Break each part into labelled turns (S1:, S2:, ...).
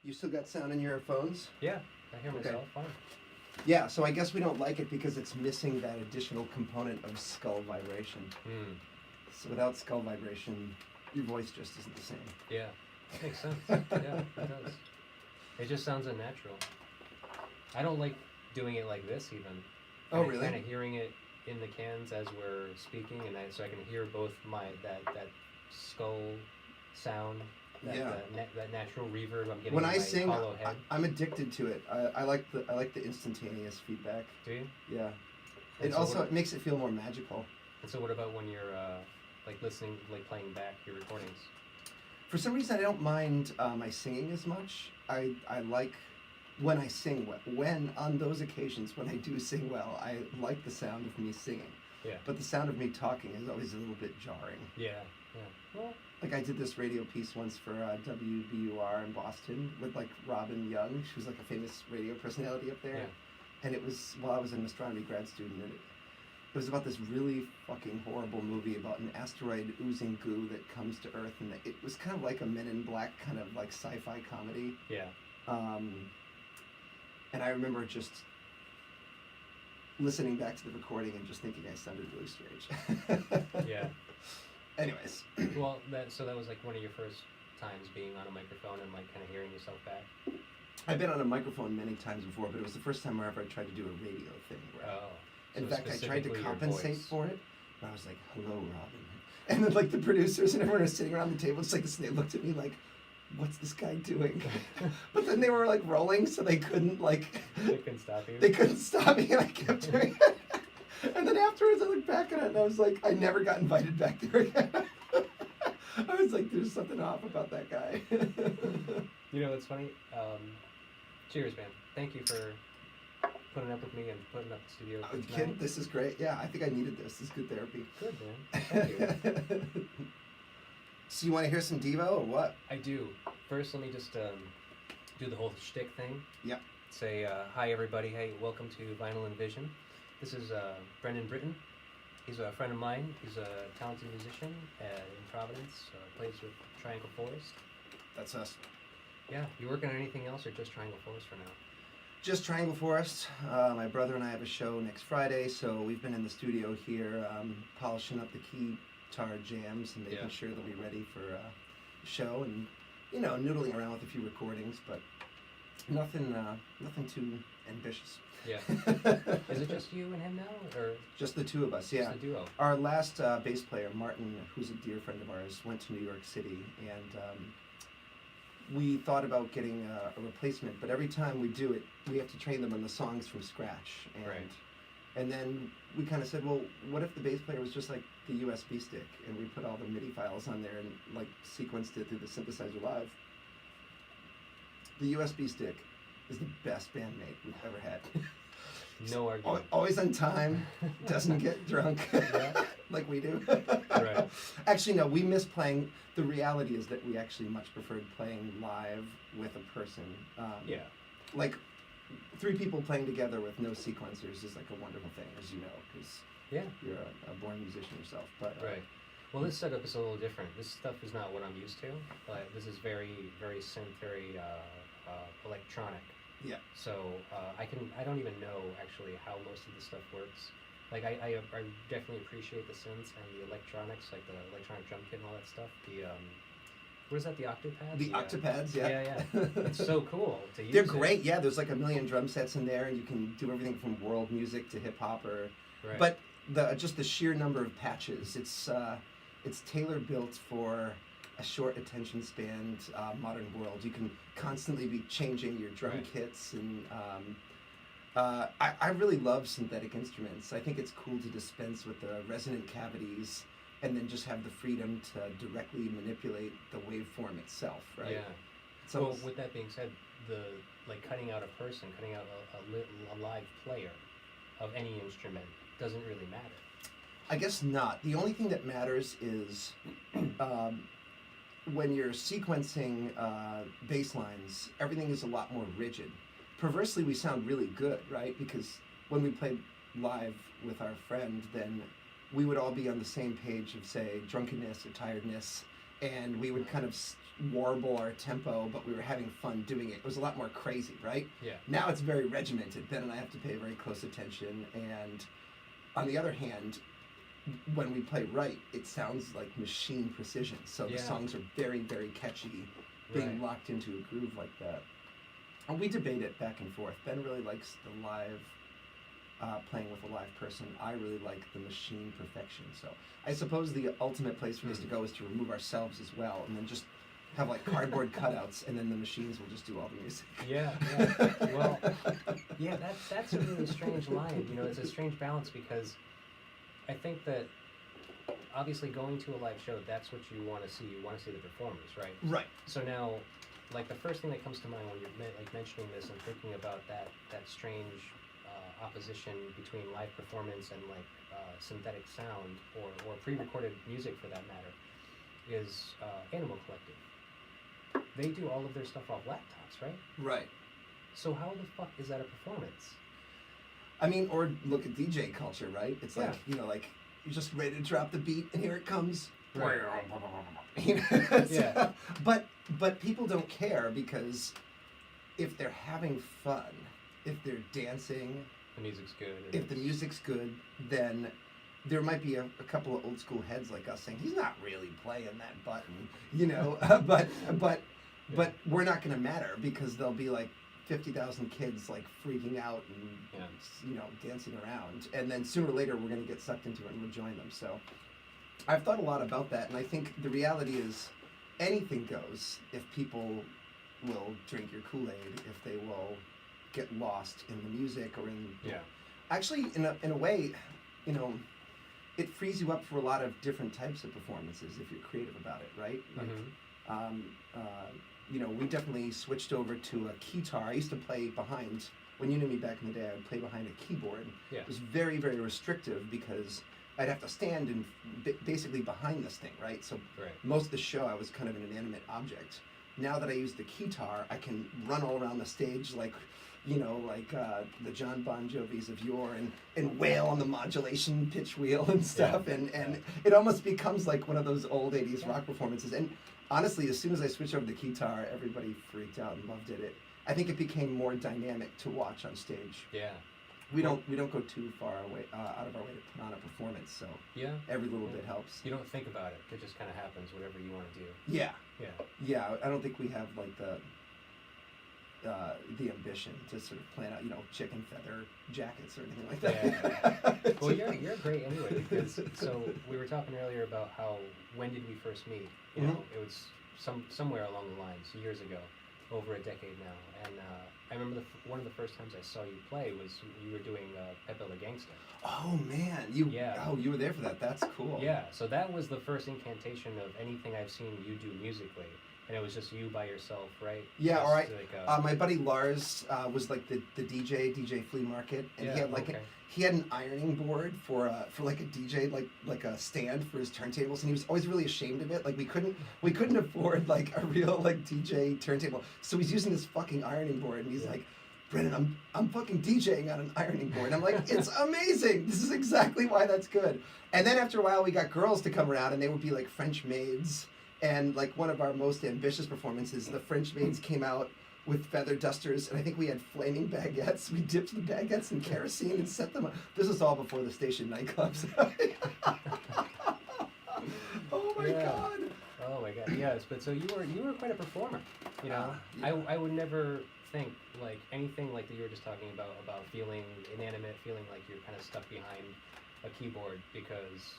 S1: You still got sound in your phones?
S2: Yeah, I hear myself fine.
S1: Yeah, so I guess we don't like it because it's missing that additional component of skull vibration. So without skull vibration, your voice just isn't the same.
S2: Yeah, that makes sense. Yeah, it does. It just sounds unnatural. I don't like doing it like this even.
S1: Oh, really?
S2: Kind of hearing it in the cans as we're speaking, and so I can hear both that skull sound, that natural reverb I'm getting
S1: when
S2: in
S1: I
S2: my
S1: sing,
S2: hollow head.
S1: I'm addicted to it. I like the instantaneous feedback.
S2: Do you?
S1: Yeah.
S2: And
S1: It
S2: so
S1: also it makes it feel more magical.
S2: And so what about when you're like listening, like playing back your recordings?
S1: For some reason, I don't mind my singing as much. I like when I sing well. When on those occasions when I do sing well, I like the sound of me singing.
S2: Yeah.
S1: But the sound of me talking is always a little bit jarring.
S2: Yeah. Yeah. Well,
S1: like I did this radio piece once for WBUR in Boston with like Robin Young. She was like a famous radio personality up there.
S2: Yeah.
S1: And it was while I was an astronomy grad student. And it was about this really fucking horrible movie about an asteroid oozing goo that comes to Earth. And it was kind of like a Men in Black kind of like sci-fi comedy.
S2: Yeah.
S1: And I remember just listening back to the recording and just thinking I sounded really strange.
S2: Yeah.
S1: Anyways.
S2: Well, that was like one of your first times being on a microphone and like kind of hearing yourself back.
S1: I've been on a microphone many times before, but it was the first time wherever I tried to do a radio thing. Where in fact, I tried to compensate for it. And I was like, "Hello, Robin," and then like the producers and everyone was sitting around the table, just like this, and they looked at me like, "What's this guy doing?" But then they were like rolling, so they couldn't like.
S2: They couldn't stop you.
S1: They couldn't stop me, and I kept doing it. And then afterwards, I looked back at it, and I was like, I never got invited back there again. I was like, there's something off about that guy.
S2: You know, it's funny. Cheers, man. Thank you for putting up with me and putting up the studio.
S1: Kid, this is great. Yeah, I think I needed this. This is good therapy.
S2: Good, man. Thank you.
S1: So you want to hear some Devo or what?
S2: I do. First, let me just do the whole shtick thing.
S1: Yep.
S2: Say, hi, everybody. Hey, welcome to Vinyl and Vision. This is Britton. He's a friend of mine. He's a talented musician in Providence. Plays with Triangle Forest.
S1: That's us.
S2: Yeah. You working on anything else or just Triangle Forest for now?
S1: Just Triangle Forest. My brother and I have a show next Friday, so we've been in the studio here polishing up the guitar jams and making sure they'll be ready for the show, and you know, noodling around with a few recordings, but nothing too ambitious.
S2: Yeah. Is it just you and him now, or
S1: just the two of us? Yeah.
S2: Just the duo.
S1: Our last bass player, Martin, who's a dear friend of ours, went to New York City, and we thought about getting a replacement, but every time we do it, we have to train them on the songs from scratch. And,
S2: right.
S1: And then we kind of said, well, what if the bass player was just like the USB stick, and we put all the MIDI files on there and like sequenced it through the synthesizer live? The USB stick is the best bandmate we've ever had.
S2: No argument.
S1: Always on time, doesn't get drunk like we do.
S2: Right.
S1: Actually, no, we miss playing. The reality is that we actually much preferred playing live with a person.
S2: Yeah.
S1: Like, three people playing together with no sequencers is like a wonderful thing, as you know, because you're a born musician yourself. But
S2: right. Well, this setup is a little different. This stuff is not what I'm used to. But this is very, very synth, very electronic.
S1: Yeah.
S2: So I don't even know actually how most of this stuff works. Like I definitely appreciate the synths and the electronics, like the electronic drum kit and all that stuff. The what is that? The octapads?
S1: The octapads, yeah.
S2: It's so cool to use.
S1: They're great, yeah. There's like a million drum sets in there, and you can do everything from world music to hip hop, or.
S2: Right.
S1: But just the sheer number of patches, it's tailor built for a short attention span modern world. You can constantly be changing your drum kits, and I really love synthetic instruments. I think it's cool to dispense with the resonant cavities and then just have the freedom to directly manipulate the waveform itself, right?
S2: Yeah.
S1: So
S2: well, with that being said, cutting out a person, cutting out a live player of any instrument doesn't really matter.
S1: I guess not. The only thing that matters is when you're sequencing bass lines, everything is a lot more rigid. Perversely, we sound really good, right? Because when we played live with our friend, then we would all be on the same page of, say, drunkenness or tiredness, and we would kind of warble our tempo, but we were having fun doing it. It was a lot more crazy, right?
S2: Yeah.
S1: Now it's very regimented. Ben and I have to pay very close attention. And on the other hand, when we play right, it sounds like machine precision. So the songs are very, very catchy, being locked into a groove like that. And we debate it back and forth. Ben really likes the live, playing with a live person. I really like the machine perfection. So I suppose the ultimate place for this to go is to remove ourselves as well, and then just have like cardboard cutouts, and then the machines will just do all the music.
S2: Yeah. Well, yeah, that's a really strange line. You know, it's a strange balance because I think that obviously going to a live show, that's what you want to see. You want to see the performers, right?
S1: Right.
S2: So now, like the first thing that comes to mind when you're like mentioning this and thinking about that strange opposition between live performance and like synthetic sound or pre-recorded music for that matter is Animal Collective. They do all of their stuff off laptops, right?
S1: Right.
S2: So how the fuck is that a performance?
S1: I mean, or look at DJ culture, right? It's like, you know, like you're just ready to drop the beat and here it comes.
S2: Right.
S1: You know?
S2: Yeah.
S1: But people don't care because if they're having fun, if they're dancing,
S2: the music's good.
S1: If the music's good, then there might be a couple of old school heads like us saying, he's not really playing that button, you know, but we're not going to matter because there'll be like 50,000 kids like freaking out and, you know, dancing around. And then sooner or later we're going to get sucked into it and we'll join them. So I've thought a lot about that. And I think the reality is anything goes if people will drink your Kool-Aid, if they will get lost in the music or in... Actually, in a way, you know, it frees you up for a lot of different types of performances if you're creative about it, right? Like, you know, we definitely switched over to a keytar. I used to play behind, when you knew me back in the day, I would play behind a keyboard.
S2: Yeah.
S1: It was very, very restrictive because I'd have to stand in basically behind this thing, right? So most of the show I was kind of an inanimate object. Now that I use the keytar, I can run all around the stage like, you know, like the John Bon Jovis of yore and wail on the modulation pitch wheel and stuff. And it almost becomes like one of those old 80s rock performances. And honestly, as soon as I switched over to the keytar, everybody freaked out and loved it. I think it became more dynamic to watch on stage.
S2: Yeah.
S1: We don't go too far away out of our way to put on a performance, so every little bit helps.
S2: You don't think about it; it just kind of happens. Whatever you want to do.
S1: Yeah. I don't think we have like the ambition to sort of plan out, you know, chicken feather jackets or anything like that.
S2: Yeah. Well, you're great anyway because so we were talking earlier about how when did we first meet? You know, it was somewhere along the lines years ago, over a decade now, and. I remember one of the first times I saw you play was you were doing Pepe La Gangsta.
S1: Oh man, you were there for that. That's cool.
S2: Yeah, so that was the first incantation of anything I've seen you do musically, and it was just you by yourself, right?
S1: Yeah,
S2: just
S1: all right.
S2: Like
S1: my buddy Lars was like the DJ Flea Market, and he had like he had an ironing board for like a DJ like a stand for his turntables, and he was always really ashamed of it. Like we couldn't afford like a real like DJ turntable, so he's using this fucking ironing board, and he's like, Britton, I'm fucking DJing on an ironing board. And I'm like, it's amazing. This is exactly why that's good. And then after a while, we got girls to come around, and they would be like French maids. And like one of our most ambitious performances, the French maids came out with feather dusters, and I think we had flaming baguettes. We dipped the baguettes in kerosene and set them up. This was all before the station nightclubs. Oh my god.
S2: Oh my god. Yes, but so you were quite a performer. You know, I would never think like anything like that you were just talking about feeling inanimate, feeling like you're kind of stuck behind a keyboard because.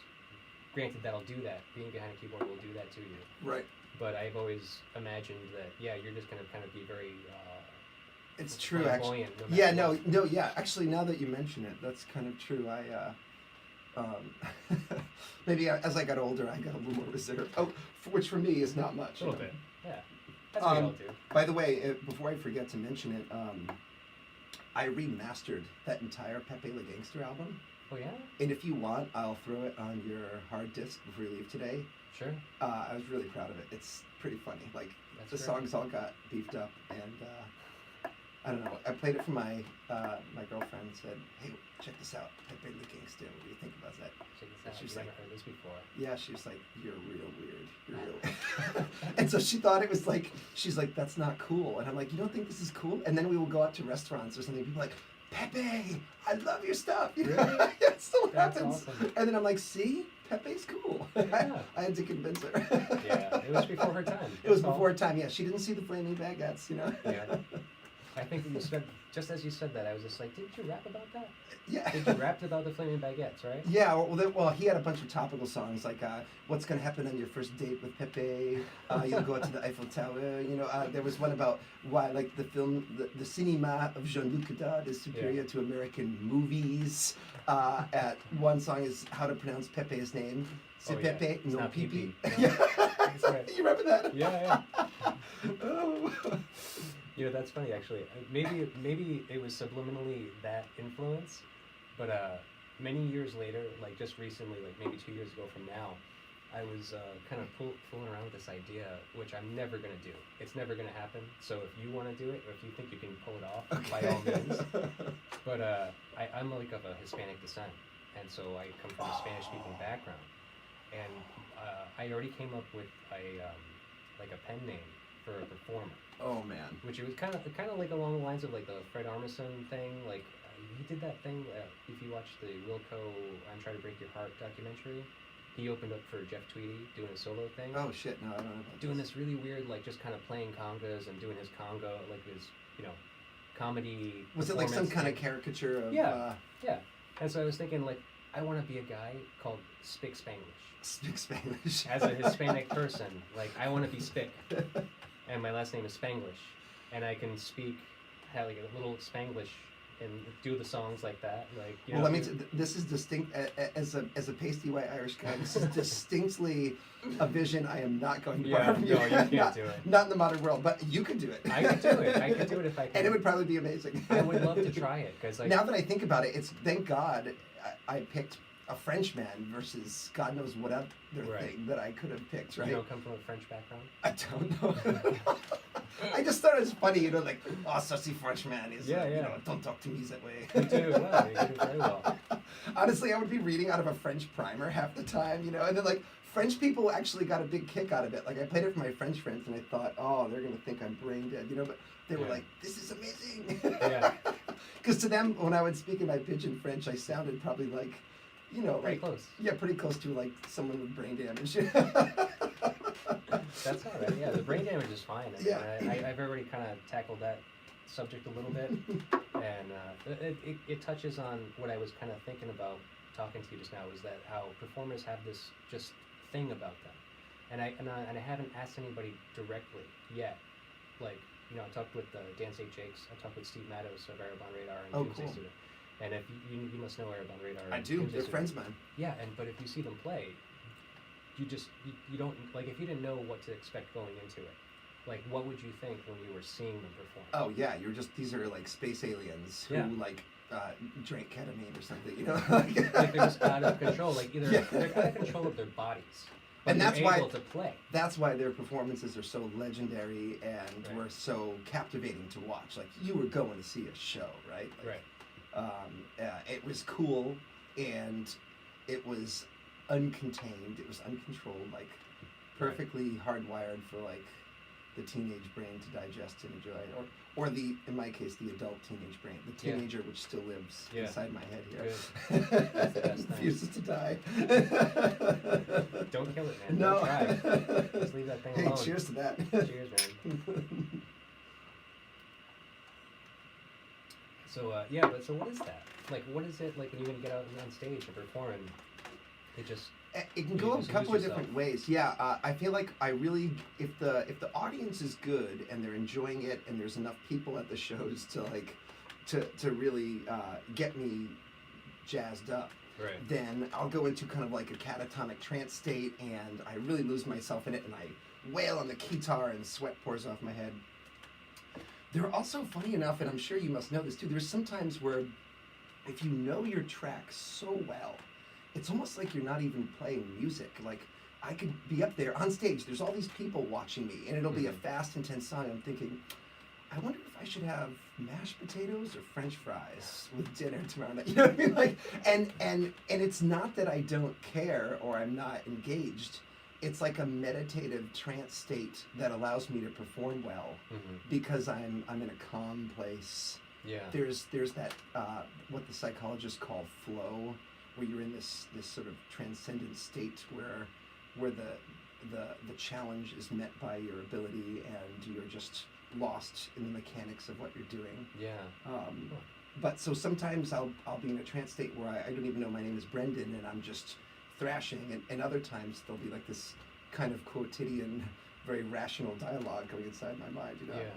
S2: Granted, that'll do that. Being behind a keyboard will do that to you.
S1: Right.
S2: But I've always imagined that, you're just going to kind of be very
S1: it's true, actually. Actually, now that you mention it, that's kind of true. Maybe as I got older, I got a little more reserved. Which for me is not much.
S2: A little bit, yeah. That's what we all do.
S1: By the way, before I forget to mention it, I remastered that entire Pepe La Gangster album.
S2: Oh, yeah?
S1: And if you want, I'll throw it on your hard disk before you leave today.
S2: Sure.
S1: I was really proud of it. It's pretty funny. Like,
S2: That's
S1: the
S2: great.
S1: songs all got beefed up, and I don't know. I played it for my my girlfriend. Said, "Hey, check this out. Pepe Le Gangster. What do you think about that?"
S2: Check this out.
S1: She was
S2: I've
S1: like,
S2: never heard this before.
S1: Yeah, she was like, "You're real weird. You're real." And so she thought it was like, she's like, "That's not cool." And I'm like, "You don't think this is cool?" And then we will go out to restaurants or something. People are like, "Pepe, I love your stuff." You know?
S2: Really?
S1: It still
S2: That's
S1: happens.
S2: awesome.
S1: And then I'm like, "See, Pepe's cool."
S2: Yeah.
S1: I had to convince her.
S2: Yeah, it was before her time.
S1: It was
S2: That's all.
S1: before her time. Yeah, she didn't see the flaming baguettes. You know.
S2: Yeah. I think that you said, just as you said that, I was just like, didn't you rap about that?
S1: Yeah.
S2: Did you rap about the flaming baguettes, right?
S1: Yeah, well, he had a bunch of topical songs like "What's Gonna Happen on Your First Date with Pepe," "You'll Go Out to the Eiffel Tower." You know, there was one about why, like, the film, the cinema of Jean-Luc Godard is superior to American movies. At one song is how to pronounce Pepe's name. C'est Pepe,
S2: It's
S1: no
S2: not
S1: Pipi.
S2: Pipi.
S1: Yeah.
S2: That's right.
S1: You remember that?
S2: Yeah.
S1: Oh.
S2: You know, that's funny actually. Maybe it was subliminally that influence, but many years later, like just recently, like maybe 2 years ago from now, I was kind of fooling around with this idea, which I'm never gonna do. It's never gonna happen. So if you want to do it, or if you think you can pull it off, by all means. But I'm like of a Hispanic descent, and so I come from a Spanish-speaking background, and I already came up with like a pen name for a performer.
S1: Oh man.
S2: Which it was kind of like along the lines of like the Fred Armisen thing. Like he did that thing. If you watch the Wilco "I'm Trying to Break Your Heart" documentary, he opened up for Jeff Tweedy doing a solo thing.
S1: Oh shit! No, I don't know about
S2: doing this really weird, like just kind of playing congas and doing his conga, like his comedy.
S1: Was it like some kind of caricature of?
S2: Yeah. And so I was thinking, like, I want to be a guy called Spick Spanglish.
S1: Speak Spanish.
S2: As a Hispanic person, like I want to be Spick. And my last name is Spanglish, and I can have like a little Spanglish, and do the songs like that. Like,
S1: well, let me. This is distinct as a pasty white Irish guy. This is distinctly a vision I am not going to borrow from you.
S2: No, you can't do it.
S1: Not in the modern world, but you could do it.
S2: I could do it. I could do it if I could.
S1: And it would probably be amazing.
S2: I would love to try it because
S1: now that I think about it, it's thank God I picked a Frenchman versus God knows what other thing that I could have picked, right?
S2: You don't come from a French background?
S1: I don't know. I just thought it was funny, like, oh, sussy Frenchman is, don't talk to me that way.
S2: You do well. You do very well.
S1: Honestly, I would be reading out of a French primer half the time, and then, like, French people actually got a big kick out of it. Like, I played it for my French friends, and I thought, oh, they're going to think I'm brain dead, but they were like, this is amazing.
S2: Yeah.
S1: Because to them, when I would speak in my pidgin French, I sounded probably like,
S2: pretty close.
S1: Yeah, pretty close to like someone with brain damage.
S2: That's all right. Yeah, the brain damage is fine. I've already kind of tackled that subject a little bit, and it touches on what I was kind of thinking about talking to you just now. Is that how performers have this just thing about them, and I haven't asked anybody directly yet. Like, I talked with Dan St. Jakes. I talked with Steve Mattos of Airborne Radar and Doomsday Student. And if you must know Airborne Radar.
S1: I do. They're friends of mine.
S2: Yeah, but if you see them play, you don't, like, if you didn't know what to expect going into it, like, what would you think when you were seeing them perform?
S1: Oh yeah, these are like space aliens who like drank ketamine or something,
S2: Like they're just out of control. Like either they're out of control of their bodies.
S1: And that's why
S2: able to play. That's
S1: why their performances are so legendary and were so captivating to watch. Like, you were going to see a show, right? Like, it was cool, and it was uncontained. It was uncontrolled, like perfectly hardwired for like the teenage brain to digest and enjoy, or in my case, the adult teenage brain, the teenager which still lives inside my head here.
S2: Good. That's the best thing.
S1: Refuses to die.
S2: Don't kill it, man.
S1: No.
S2: Don't try. Just leave that thing alone.
S1: Hey, cheers to that.
S2: Cheers, man. So but so what is that? Like, what is it like when you're gonna get out on stage and perform? And it
S1: can go a couple of different ways. Yeah, I feel like if the audience is good and they're enjoying it and there's enough people at the shows to really get me jazzed up, then I'll go into kind of like a catatonic trance state and I really lose myself in it and I wail on the guitar and sweat pours off my head. There are also, funny enough, and I'm sure you must know this too, there's sometimes where if you know your track so well, it's almost like you're not even playing music. Like, I could be up there on stage, there's all these people watching me, and it'll be a fast, intense song. I'm thinking, I wonder if I should have mashed potatoes or French fries with dinner tomorrow night. You know what I mean? Like, and it's not that I don't care or I'm not engaged. It's like a meditative trance state that allows me to perform well because I'm in a calm place.
S2: Yeah.
S1: There's that what the psychologists call flow, where you're in this sort of transcendent state where the challenge is met by your ability and you're just lost in the mechanics of what you're doing.
S2: Yeah.
S1: But so sometimes I'll be in a trance state where I don't even know my name is Brendan and I'm just thrashing, and other times there'll be like this kind of quotidian, very rational dialogue going inside my mind, you know?
S2: Yeah.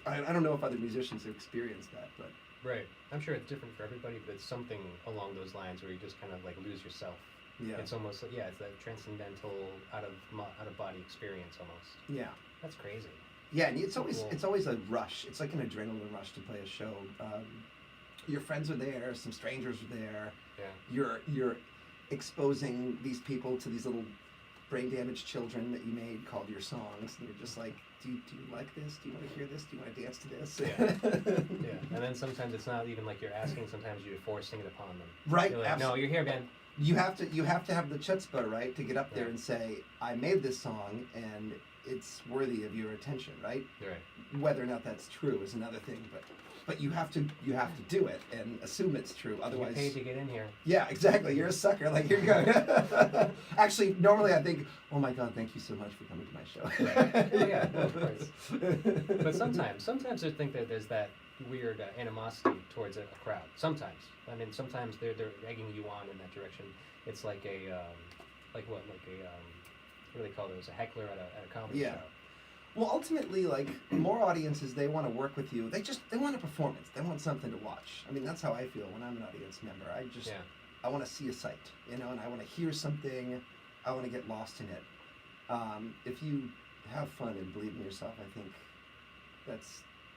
S1: I don't know if other musicians have experienced that, but...
S2: Right. I'm sure it's different for everybody, but it's something along those lines where you just kind of like lose yourself.
S1: Yeah.
S2: It's almost like, it's that transcendental out of body experience almost.
S1: Yeah.
S2: That's crazy.
S1: Yeah, and it's always a rush. It's like an adrenaline rush to play a show. Your friends are there, some strangers are there.
S2: Yeah.
S1: You're exposing these people to these little brain damaged children that you made called your songs, and you're just like, do you like this? Do you want to hear this? Do you want to dance to this?
S2: Yeah. Yeah. And then sometimes it's not even like you're asking, sometimes you're forcing it upon them.
S1: Right.
S2: You're like, no, you're here, man.
S1: You have to have the chutzpah, right, to get up there and say, I made this song and it's worthy of your attention, right?
S2: Right.
S1: Whether or not that's true is another thing, but you have to do it and assume it's true. Otherwise,
S2: you're paid to get in here.
S1: Yeah, exactly. You're a sucker. Like, here you go. Actually, normally I think, oh my God, thank you so much for coming to my show.
S2: Right. Yeah, no, of course. But sometimes I think that there's that weird animosity towards a crowd. Sometimes. I mean, sometimes they're egging you on in that direction. It's like what do they call those? A heckler at a comedy show.
S1: Well, ultimately, like, more audiences, they want to work with you. They want a performance. They want something to watch. I mean, that's how I feel when I'm an audience member. I want to see a sight, you know, and I want to hear something. I want to get lost in it. If you have fun and believe in yourself, I think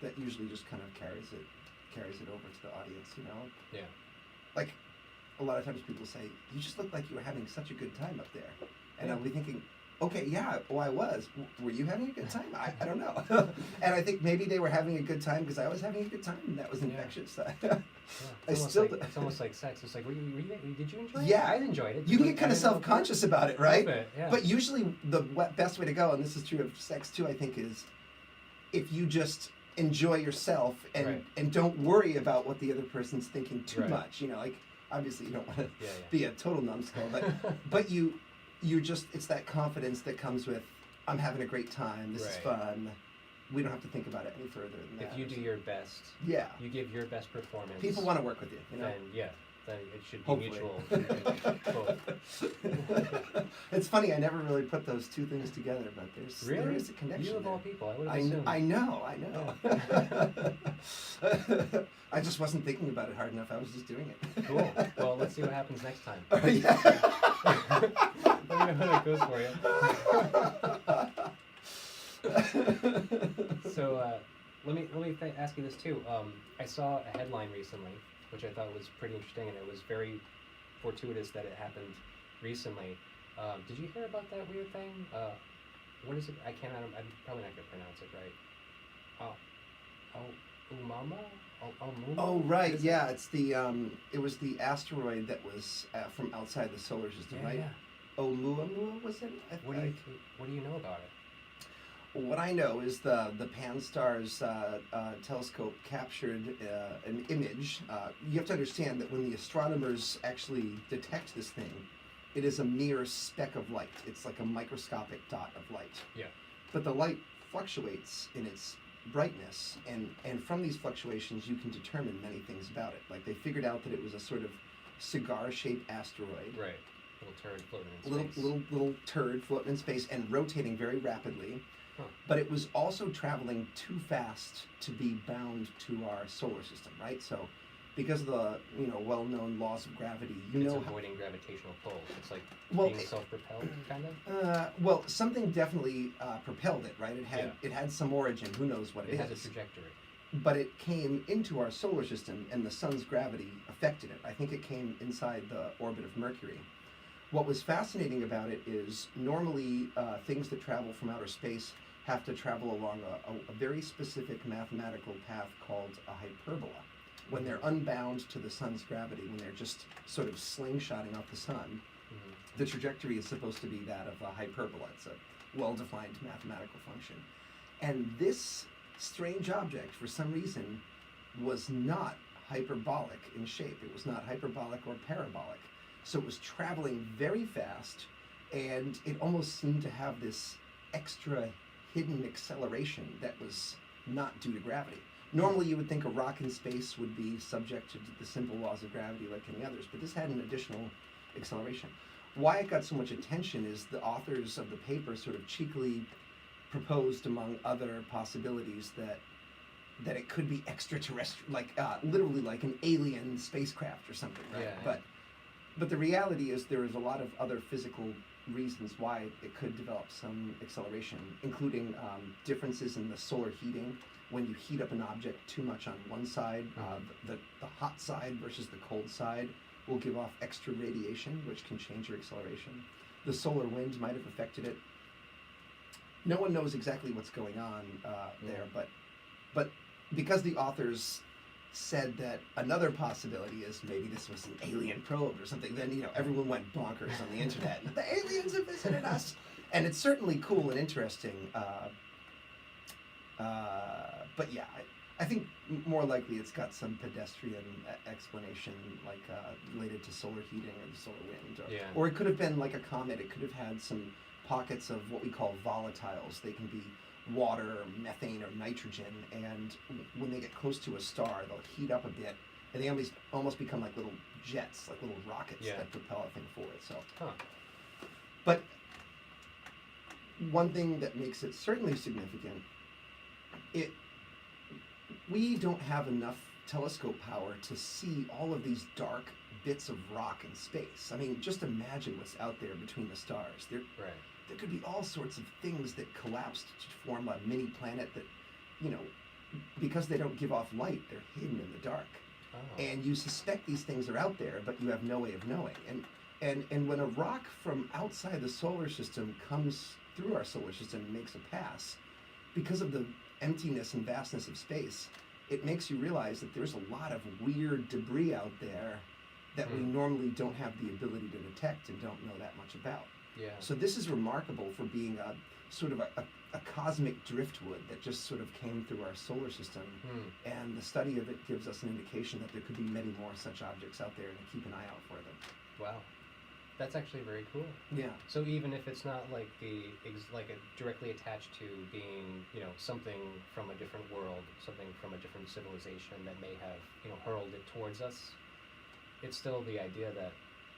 S1: that usually just kind of carries it over to the audience, you know?
S2: Yeah.
S1: Like, a lot of times people say, you just look like you were having such a good time up there. And I'll be thinking, okay, yeah, well, I was. Were you having a good time? I don't know. And I think maybe they were having a good time because I was having a good time, and that was infectious.
S2: It's almost like sex. It's like, did you enjoy it?
S1: Yeah.
S2: I enjoyed it.
S1: You can get kind of self-conscious about it, right?
S2: Yeah.
S1: But usually the best way to go, and this is true of sex too, I think, is if you just enjoy yourself and don't worry about what the other person's thinking too much. You know, like, obviously you don't want to be a total numbskull, but you just, it's that confidence that comes with, I'm having a great time, this is fun. We don't have to think about it any further than that.
S2: If you do your best, you give your best performance,
S1: people want to work with you, you know?
S2: Then it should be mutual.
S1: It's funny, I never really put those two things together, but there is a connection.
S2: You of
S1: there.
S2: all people, I would have assumed.
S1: I know. I just wasn't thinking about it hard enough. I was just doing it.
S2: Cool. Well, let's see what happens next time.
S1: Let me know
S2: how that goes for you. So let me ask you this too. I saw a headline recently, which I thought was pretty interesting, and it was very fortuitous that it happened recently. Did you hear about that weird thing? What is it? I'm probably not going to pronounce it right. Umama?
S1: Oh, right. Yeah, it's the it was the asteroid that was from outside the solar system, right?
S2: Yeah.
S1: Oumuamua, was it?
S2: What do you know about it?
S1: What I know is the Pan-STARRS telescope captured an image. You have to understand that when the astronomers actually detect this thing, it is a mere speck of light. It's like a microscopic dot of light.
S2: Yeah.
S1: But the light fluctuates in its brightness, and from these fluctuations you can determine many things about it. Like, they figured out that it was a sort of cigar-shaped asteroid.
S2: Right. Little turd floating in space.
S1: Little turd floating in space and rotating very rapidly.
S2: Huh.
S1: But it was also traveling too fast to be bound to our solar system, right? So, because of the well-known laws of gravity,
S2: it's avoiding gravitational pull. It's like being self-propelled, kind of.
S1: Well, something definitely propelled it, right? It had some origin. Who knows what it is?
S2: It has a trajectory.
S1: But it came into our solar system, and the sun's gravity affected it. I think it came inside the orbit of Mercury. What was fascinating about it is normally things that travel from outer space have to travel along a very specific mathematical path called a hyperbola. When they're unbound to the sun's gravity, when they're just sort of slingshotting off the sun, the trajectory is supposed to be that of a hyperbola. It's a well-defined mathematical function. And this strange object, for some reason, was not hyperbolic in shape. It was not hyperbolic or parabolic. So it was traveling very fast, and it almost seemed to have this extra hidden acceleration that was not due to gravity. Normally you would think a rock in space would be subject to the simple laws of gravity like any others, but this had an additional acceleration. Why it got so much attention is the authors of the paper sort of cheekily proposed, among other possibilities, that it could be extraterrestrial, like literally like an alien spacecraft or something, right?
S2: Yeah.
S1: But the reality is there is a lot of other physical reasons why it could develop some acceleration, including differences in the solar heating. When you heat up an object too much on one side, the hot side versus the cold side will give off extra radiation, which can change your acceleration. The solar wind might have affected it. No one knows exactly what's going on there, but because the authors said that another possibility is maybe this was an alien probe or something, then everyone went bonkers on the internet. The aliens have visited us, and it's certainly cool and interesting. But yeah, I think more likely it's got some pedestrian explanation, like related to solar heating or the solar wind, or it could have been like a comet. It could have had some pockets of what we call volatiles. They can be water, or methane, or nitrogen, and when they get close to a star, they'll heat up a bit, and they almost become like little jets, like little rockets that propel a thing forward. So, but one thing that makes it certainly significant, we don't have enough telescope power to see all of these dark bits of rock in space. I mean, just imagine what's out there between the stars. There could be all sorts of things that collapsed to form a mini planet that, because they don't give off light, they're hidden in the dark. And you suspect these things are out there, but you have no way of knowing. And when a rock from outside the solar system comes through our solar system and makes a pass, because of the emptiness and vastness of space, it makes you realize that there's a lot of weird debris out there that we normally don't have the ability to detect and don't know that much about.
S2: Yeah.
S1: So this is remarkable for being a sort of a cosmic driftwood that just sort of came through our solar system. And the study of it gives us an indication that there could be many more such objects out there, and to keep an eye out for them.
S2: Wow. That's actually very cool.
S1: Yeah.
S2: So even if it's not like directly attached to being, something from a different world, something from a different civilization that may have, hurled it towards us, it's still the idea that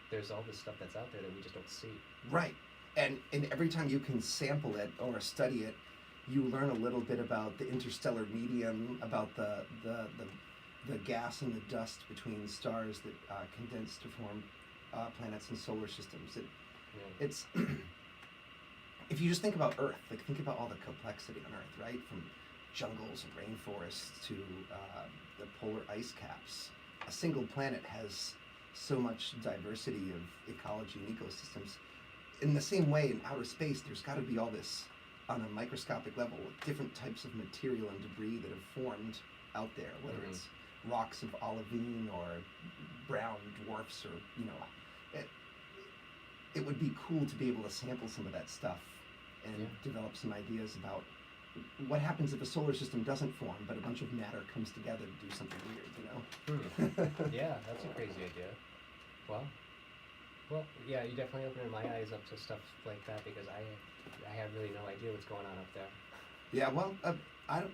S2: there's all this stuff that's out there that we just don't see. Right.
S1: And every time you can sample it or study it, you learn a little bit about the interstellar medium, about the gas and the dust between stars that condense to form planets and solar systems. It's if you just think about Earth, like think about all the complexity on Earth, right? From jungles and rainforests to the polar ice caps. A single planet has so much diversity of ecology and ecosystems. In the same way, in outer space, there's got to be all this, on a microscopic level, different types of material and debris that have formed out there, whether it's rocks of olivine or brown dwarfs, or it would be cool to be able to sample some of that stuff and develop some ideas about what happens if a solar system doesn't form, but a bunch of matter comes together to do something weird,
S2: Yeah, that's a crazy idea. Well, yeah, you definitely opened my eyes up to stuff like that, because I have really no idea what's going on up there.
S1: Yeah, well, I don't.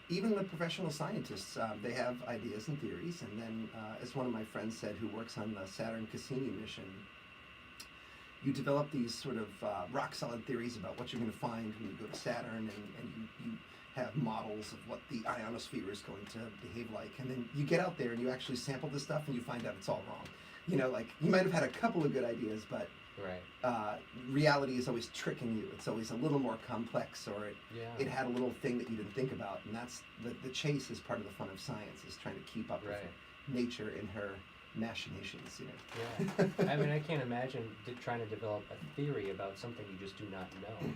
S1: Even the professional scientists, they have ideas and theories, and then, as one of my friends said, who works on the Saturn Cassini mission, you develop these sort of rock-solid theories about what you're going to find when you go to Saturn, and you have models of what the ionosphere is going to behave like, and then you get out there and you actually sample this stuff and you find out it's all wrong. Like, you might have had a couple of good ideas, but reality is always tricking you. It's always a little more complex, or it had a little thing that you didn't think about, and that's the chase is part of the fun of science, is trying to keep up with nature in her machinations.
S2: Yeah. I mean, I can't imagine trying to develop a theory about something you just do not know.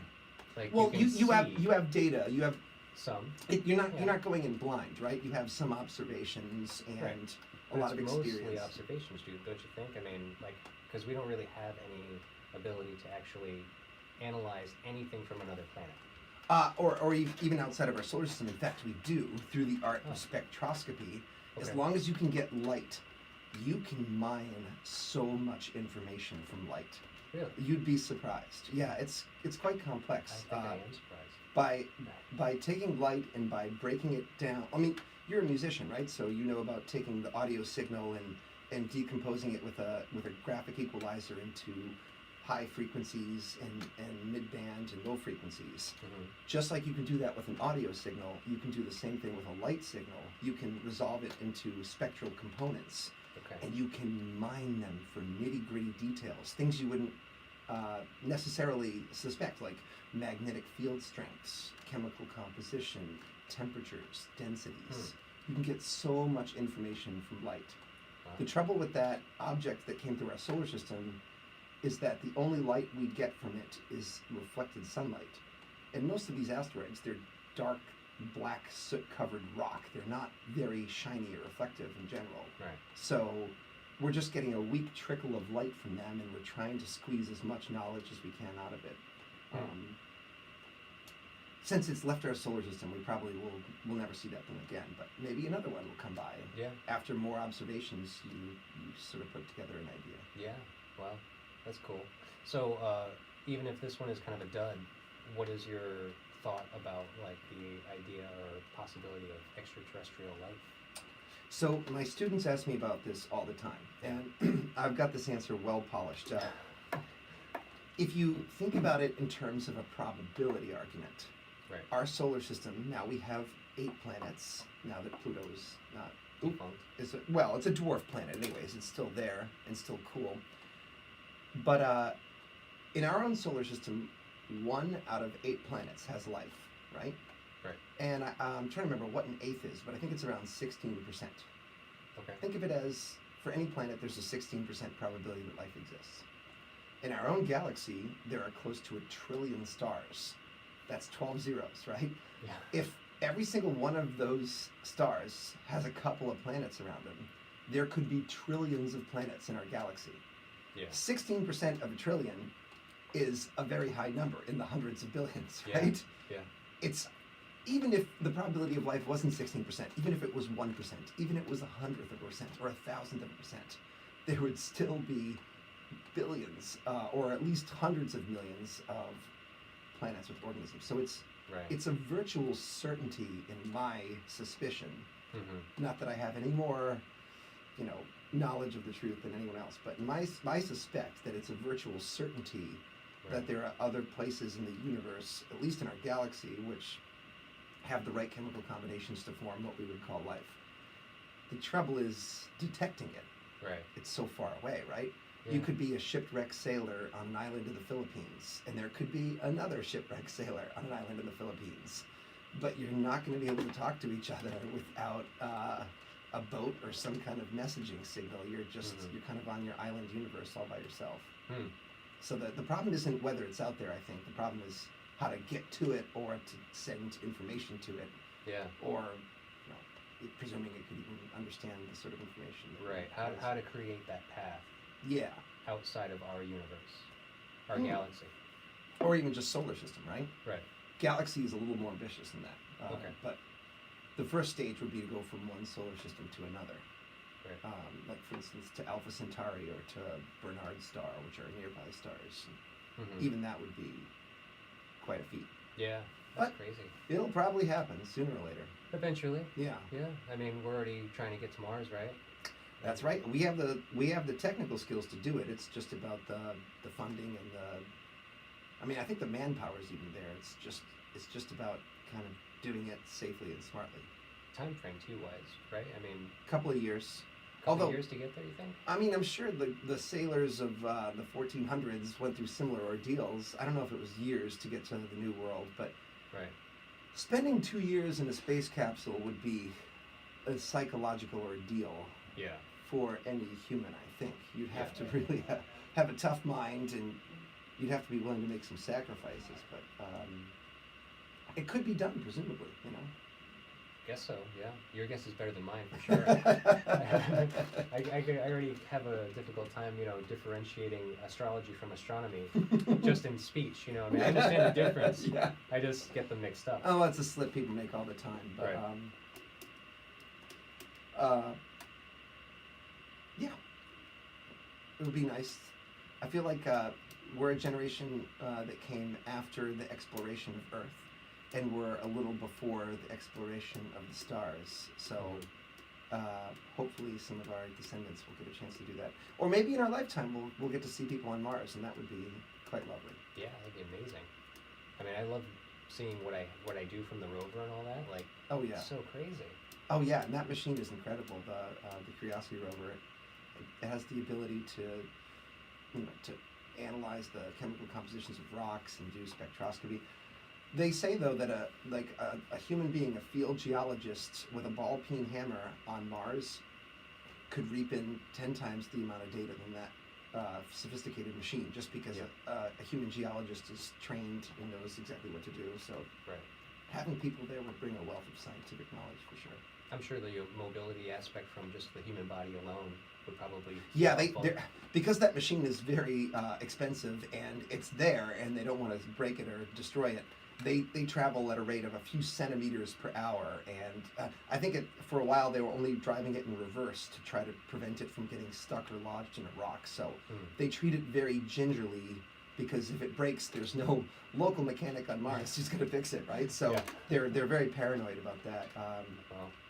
S2: Like
S1: well,
S2: you
S1: have data. You have
S2: some.
S1: You're not going in blind, right? You have some observations and
S2: Right.
S1: a lot of experience.
S2: Mostly observations, don't you think? I mean, like, because we don't really have any ability to actually analyze anything from another planet.
S1: Or even outside of our solar system. In fact, we do through the art of spectroscopy.
S2: Okay.
S1: As long as you can get light, you can mine so much information from light.
S2: Really?
S1: You'd be surprised. Yeah, it's quite complex.
S2: I think I am surprised.
S1: By taking light and by breaking it down. I mean, you're a musician, right? So you know about taking the audio signal and decomposing it with a graphic equalizer into high frequencies and mid-band and low frequencies.
S2: Mm-hmm.
S1: Just like you can do that with an audio signal, you can do the same thing with a light signal. You can resolve it into spectral components.
S2: Okay.
S1: And you can mine them for nitty-gritty details, things you wouldn't necessarily suspect, like magnetic field strengths, chemical composition, temperatures, densities. You can get so much information from light.
S2: Wow.
S1: The trouble with that object that came through our solar system is that the only light we get from it is reflected sunlight. And most of these asteroids, they're dark, black, soot-covered rock. They're not very shiny or reflective in general.
S2: Right.
S1: So we're just getting a weak trickle of light from them, and we're trying to squeeze as much knowledge as we can out of it. Since it's left our solar system, we probably will never see that thing again, but maybe another one will come by.
S2: Yeah.
S1: After more observations, you sort of put together an idea.
S2: Yeah. Well, that's cool. So even if this one is kind of a dud, what is your thought about like the idea or possibility of extraterrestrial life?
S1: So my students ask me about this all the time, and I've got this answer well polished. If you think about it in terms of a probability argument,
S2: right.
S1: Our solar system, now we have 8 planets, now that Pluto's not...
S2: Defunct.
S1: It's a dwarf planet anyways, it's still there and still cool. But in our own solar system, 1 out of 8 planets has life, right?
S2: Right.
S1: And I'm trying to remember what an eighth is, but I think it's around 16%.
S2: Okay.
S1: Think of it as, for any planet, there's a 16% probability that life exists. In our own galaxy, there are close to 1 trillion stars. That's 12 zeros, right?
S2: Yeah.
S1: If every single one of those stars has a couple of planets around them, there could be trillions of planets in our galaxy.
S2: Yeah.
S1: 16% of 1 trillion is a very high number, in the hundreds of billions,
S2: Yeah.
S1: right?
S2: Yeah.
S1: It's, even if the probability of life wasn't 16%, even if it was 1%, even if it was 100th of a percent or 1,000th of a percent, there would still be billions, or at least hundreds of millions of planets with organisms. So it's a virtual certainty in my suspicion.
S2: Mm-hmm.
S1: Not that I have any more, knowledge of the truth than anyone else, but I suspect that it's a virtual certainty that there are other places in the universe, at least in our galaxy, which have the right chemical combinations to form what we would call life. The trouble is detecting it.
S2: Right.
S1: It's so far away, right?
S2: Yeah.
S1: You could be a shipwrecked sailor on an island in the Philippines, and there could be another shipwrecked sailor on an island in the Philippines. But you're not going to be able to talk to each other without a boat or some kind of messaging signal. You're just, you're kind of on your island universe all by yourself. So the problem isn't whether it's out there, I think. The problem is how to get to it or to send information to it.
S2: Yeah.
S1: Or, presuming it could even understand the sort of information.
S2: Right. How to create that path.
S1: Yeah.
S2: Outside of our universe, our galaxy.
S1: Or even just solar system, right?
S2: Right.
S1: Galaxy is a little more ambitious than that.
S2: Okay.
S1: But the first stage would be to go from one solar system to another.
S2: Right.
S1: Like, for instance, to Alpha Centauri or to Bernard's star, which are nearby stars.
S2: Mm-hmm.
S1: Even that would be quite a feat.
S2: Yeah, that's
S1: But
S2: crazy.
S1: It'll probably happen sooner or later.
S2: Eventually.
S1: Yeah.
S2: Yeah. I mean, we're already trying to get to Mars, right?
S1: That's right. We have the technical skills to do it. It's just about the funding and I think the manpower is even there. It's just about kind of doing it safely and smartly.
S2: Time frame too wise, right? I mean,
S1: Couple of years.
S2: couple of years to get there, you think?
S1: I mean, I'm sure the sailors of the 1400s went through similar ordeals. I don't know if it was years to get to the New World, but
S2: Right.
S1: spending 2 years in a space capsule would be a psychological ordeal
S2: Yeah.
S1: for any human, I think. You'd have
S2: Yeah,
S1: to really have a tough mind and, you'd have to be willing to make some sacrifices, but it could be done, presumably, you know.
S2: Guess so, yeah. Your guess is better than mine, for sure. I already have a difficult time, differentiating astrology from astronomy, just in speech, I mean, I understand the difference.
S1: Yeah.
S2: I just get them mixed up.
S1: Oh, that's a slip people make all the time. But,
S2: right.
S1: Yeah. It would be nice. I feel like we're a generation that came after the exploration of Earth. And we're a little before the exploration of the stars. So hopefully some of our descendants will get a chance to do that. Or maybe in our lifetime we'll get to see people on Mars, and that would be quite lovely.
S2: Yeah, that'd be amazing. I mean, I love seeing what I do from the rover and all that. Like,
S1: oh yeah,
S2: it's so crazy.
S1: Oh yeah, and that machine is incredible. The Curiosity rover, it has the ability to analyze the chemical compositions of rocks and do spectroscopy. They say, though, that a human being, a field geologist with a ball-peen hammer on Mars could reap in 10 times the amount of data than that sophisticated machine, just because a human geologist is trained and knows exactly what to do. So having people there would bring a wealth of scientific knowledge, for sure.
S2: I'm sure the mobility aspect from just the human body alone would probably...
S1: Yeah, because that machine is very expensive, and it's there, and they don't want to break it or destroy it. They travel at a rate of a few centimeters per hour, and I think for a while they were only driving it in reverse to try to prevent it from getting stuck or lodged in a rock. So they treat it very gingerly, because if it breaks, there's no local mechanic on Mars who's going to fix it, right? So they're very paranoid about that.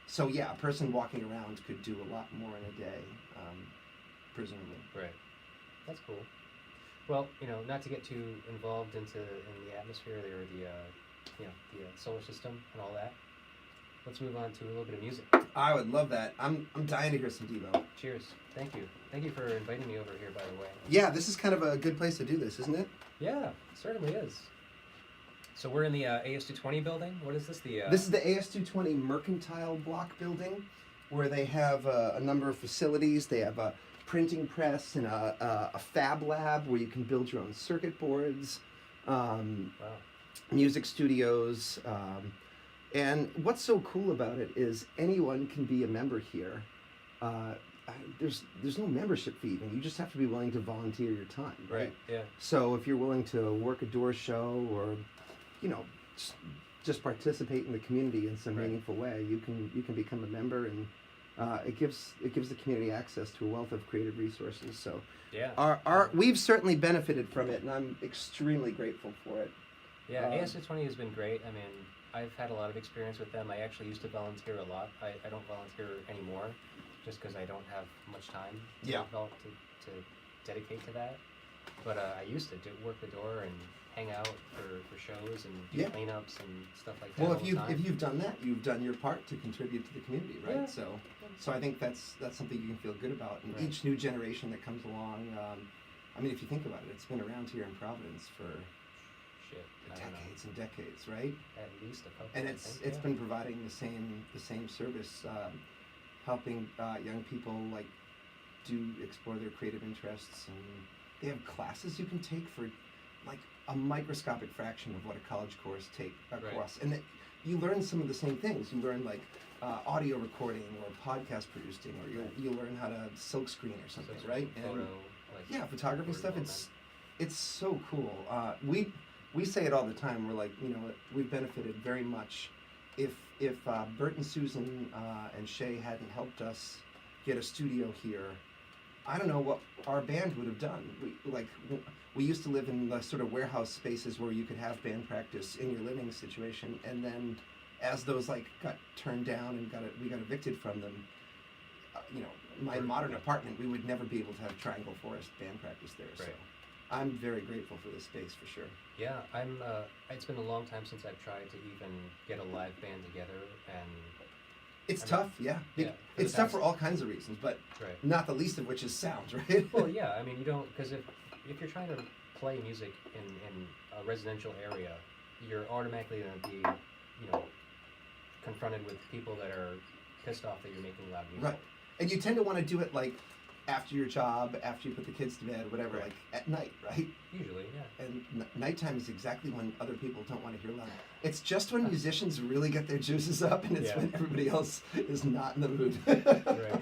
S1: So yeah, a person walking around could do a lot more in a day, presumably.
S2: Right. That's cool. Well, not to get too involved in the atmosphere or the solar system and all that. Let's move on to a little bit of music.
S1: I would love that. I'm dying to hear some Devo.
S2: Cheers. Thank you. Thank you for inviting me over here, by the way.
S1: Yeah, this is kind of a good place to do this, isn't it?
S2: Yeah, it certainly is. So we're in the AS220 building. What is this?
S1: This is the AS220 Mercantile Block building, where they have a number of facilities. They have a printing press and a fab lab where you can build your own circuit boards, music studios, and what's so cool about it is anyone can be a member here. There's no membership fee, and you just have to be willing to volunteer your time, right?
S2: Yeah.
S1: So if you're willing to work a door show or, just participate in the community in some meaningful way, you can become a member, and it gives the community access to a wealth of creative resources. So we've certainly benefited from it, and I'm extremely grateful for it.
S2: Yeah, AS220 has been great. I mean, I've had a lot of experience with them. I actually used to volunteer a lot. I don't volunteer anymore, just because I don't have much time to dedicate to that. But I used to work the door and hang out for shows and do cleanups and stuff like that.
S1: Well, if you've done that, you've done your part to contribute to the community, right?
S2: Yeah.
S1: So I think that's something you can feel good about. And each new generation that comes along, I mean, if you think about it, it's been around here in Providence for decades and decades, right?
S2: At least a couple.
S1: And it's been providing the same service, helping young people explore their creative interests, and they have classes you can take for a microscopic fraction of what a college course take across, and you learn some of the same things. You learn audio recording or podcast producing, or you'll learn how to silk screen or something, right? And photography stuff. It's so cool. We say it all the time. We're like, we've benefited very much. If Bert and Susan and Shay hadn't helped us get a studio here, I don't know what our band would have done. We used to live in the sort of warehouse spaces where you could have band practice in your living situation, and then as those got turned down and we got evicted from them, my modern apartment, we would never be able to have Triangle Forest band practice there.
S2: Right.
S1: So I'm very grateful for this space, for sure.
S2: Yeah, it's been a long time since I've tried to even get a live band together, and
S1: it's tough, it's tough for all kinds of reasons, but not the least of which is sound, right?
S2: Well, yeah, I mean, you don't, because if you're trying to play music in a residential area, you're automatically going to be, confronted with people that are pissed off that you're making loud music.
S1: Right, and you tend to want to do it after your job, after you put the kids to bed, whatever,
S2: Right.
S1: like at night, right?
S2: Usually, yeah.
S1: And nighttime is exactly when other people don't want to hear loud. It's just when musicians really get their juices up, and it's when everybody else is not in the mood.
S2: Right.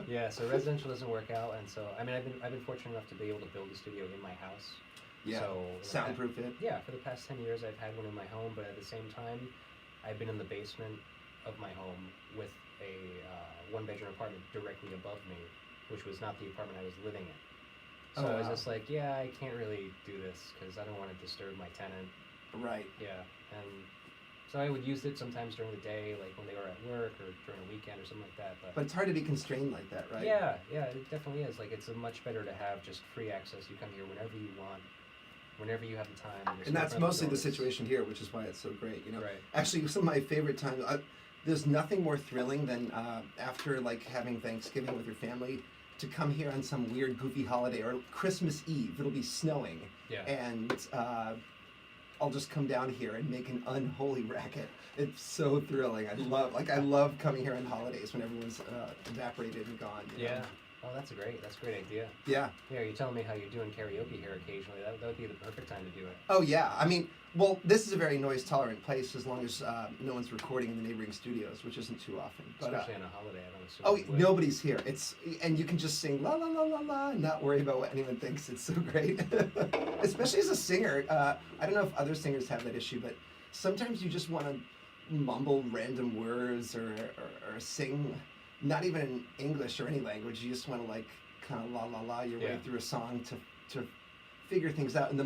S2: Yeah. So residential doesn't work out, and so I mean, I've been fortunate enough to be able to build a studio in my house.
S1: Yeah.
S2: So
S1: Soundproof it.
S2: Yeah. For the past 10 years, I've had one in my home, but at the same time, I've been in the basement of my home with a one-bedroom apartment directly above me, which was not the apartment I was living in. So I was just like, yeah, I can't really do this because I don't want to disturb my tenant.
S1: Right.
S2: Yeah, and so I would use it sometimes during the day, like when they were at work or during a weekend or something like that.
S1: But it's hard to be constrained like that, right?
S2: Yeah, it definitely is. Like, it's much better to have just free access. You come here whenever you want, whenever you have the time.
S1: And that's mostly the situation here, which is why it's so great. You know,
S2: Right.
S1: Actually, some of my favorite times. There's nothing more thrilling than after like having Thanksgiving with your family to come here on some weird goofy holiday or Christmas Eve. It'll be snowing, and I'll just come down here and make an unholy racket. It's so thrilling. I love coming here on holidays when everyone's evaporated and gone. You know?
S2: Oh, that's a great idea.
S1: Yeah.
S2: Yeah, you're telling me how you're doing karaoke here occasionally. That would be the perfect time to do it.
S1: Oh yeah, I mean, well, this is a very noise tolerant place as long as no one's recording in the neighboring studios, which isn't too often. But,
S2: especially on a holiday, I don't assume.
S1: Oh, nobody's here. And you can just sing la la la la la and not worry about what anyone thinks. It's so great, especially as a singer. I don't know if other singers have that issue, but sometimes you just want to mumble random words or sing. Not even in English or any language. You just want to like kind of la la la your way through a song to figure things out. And the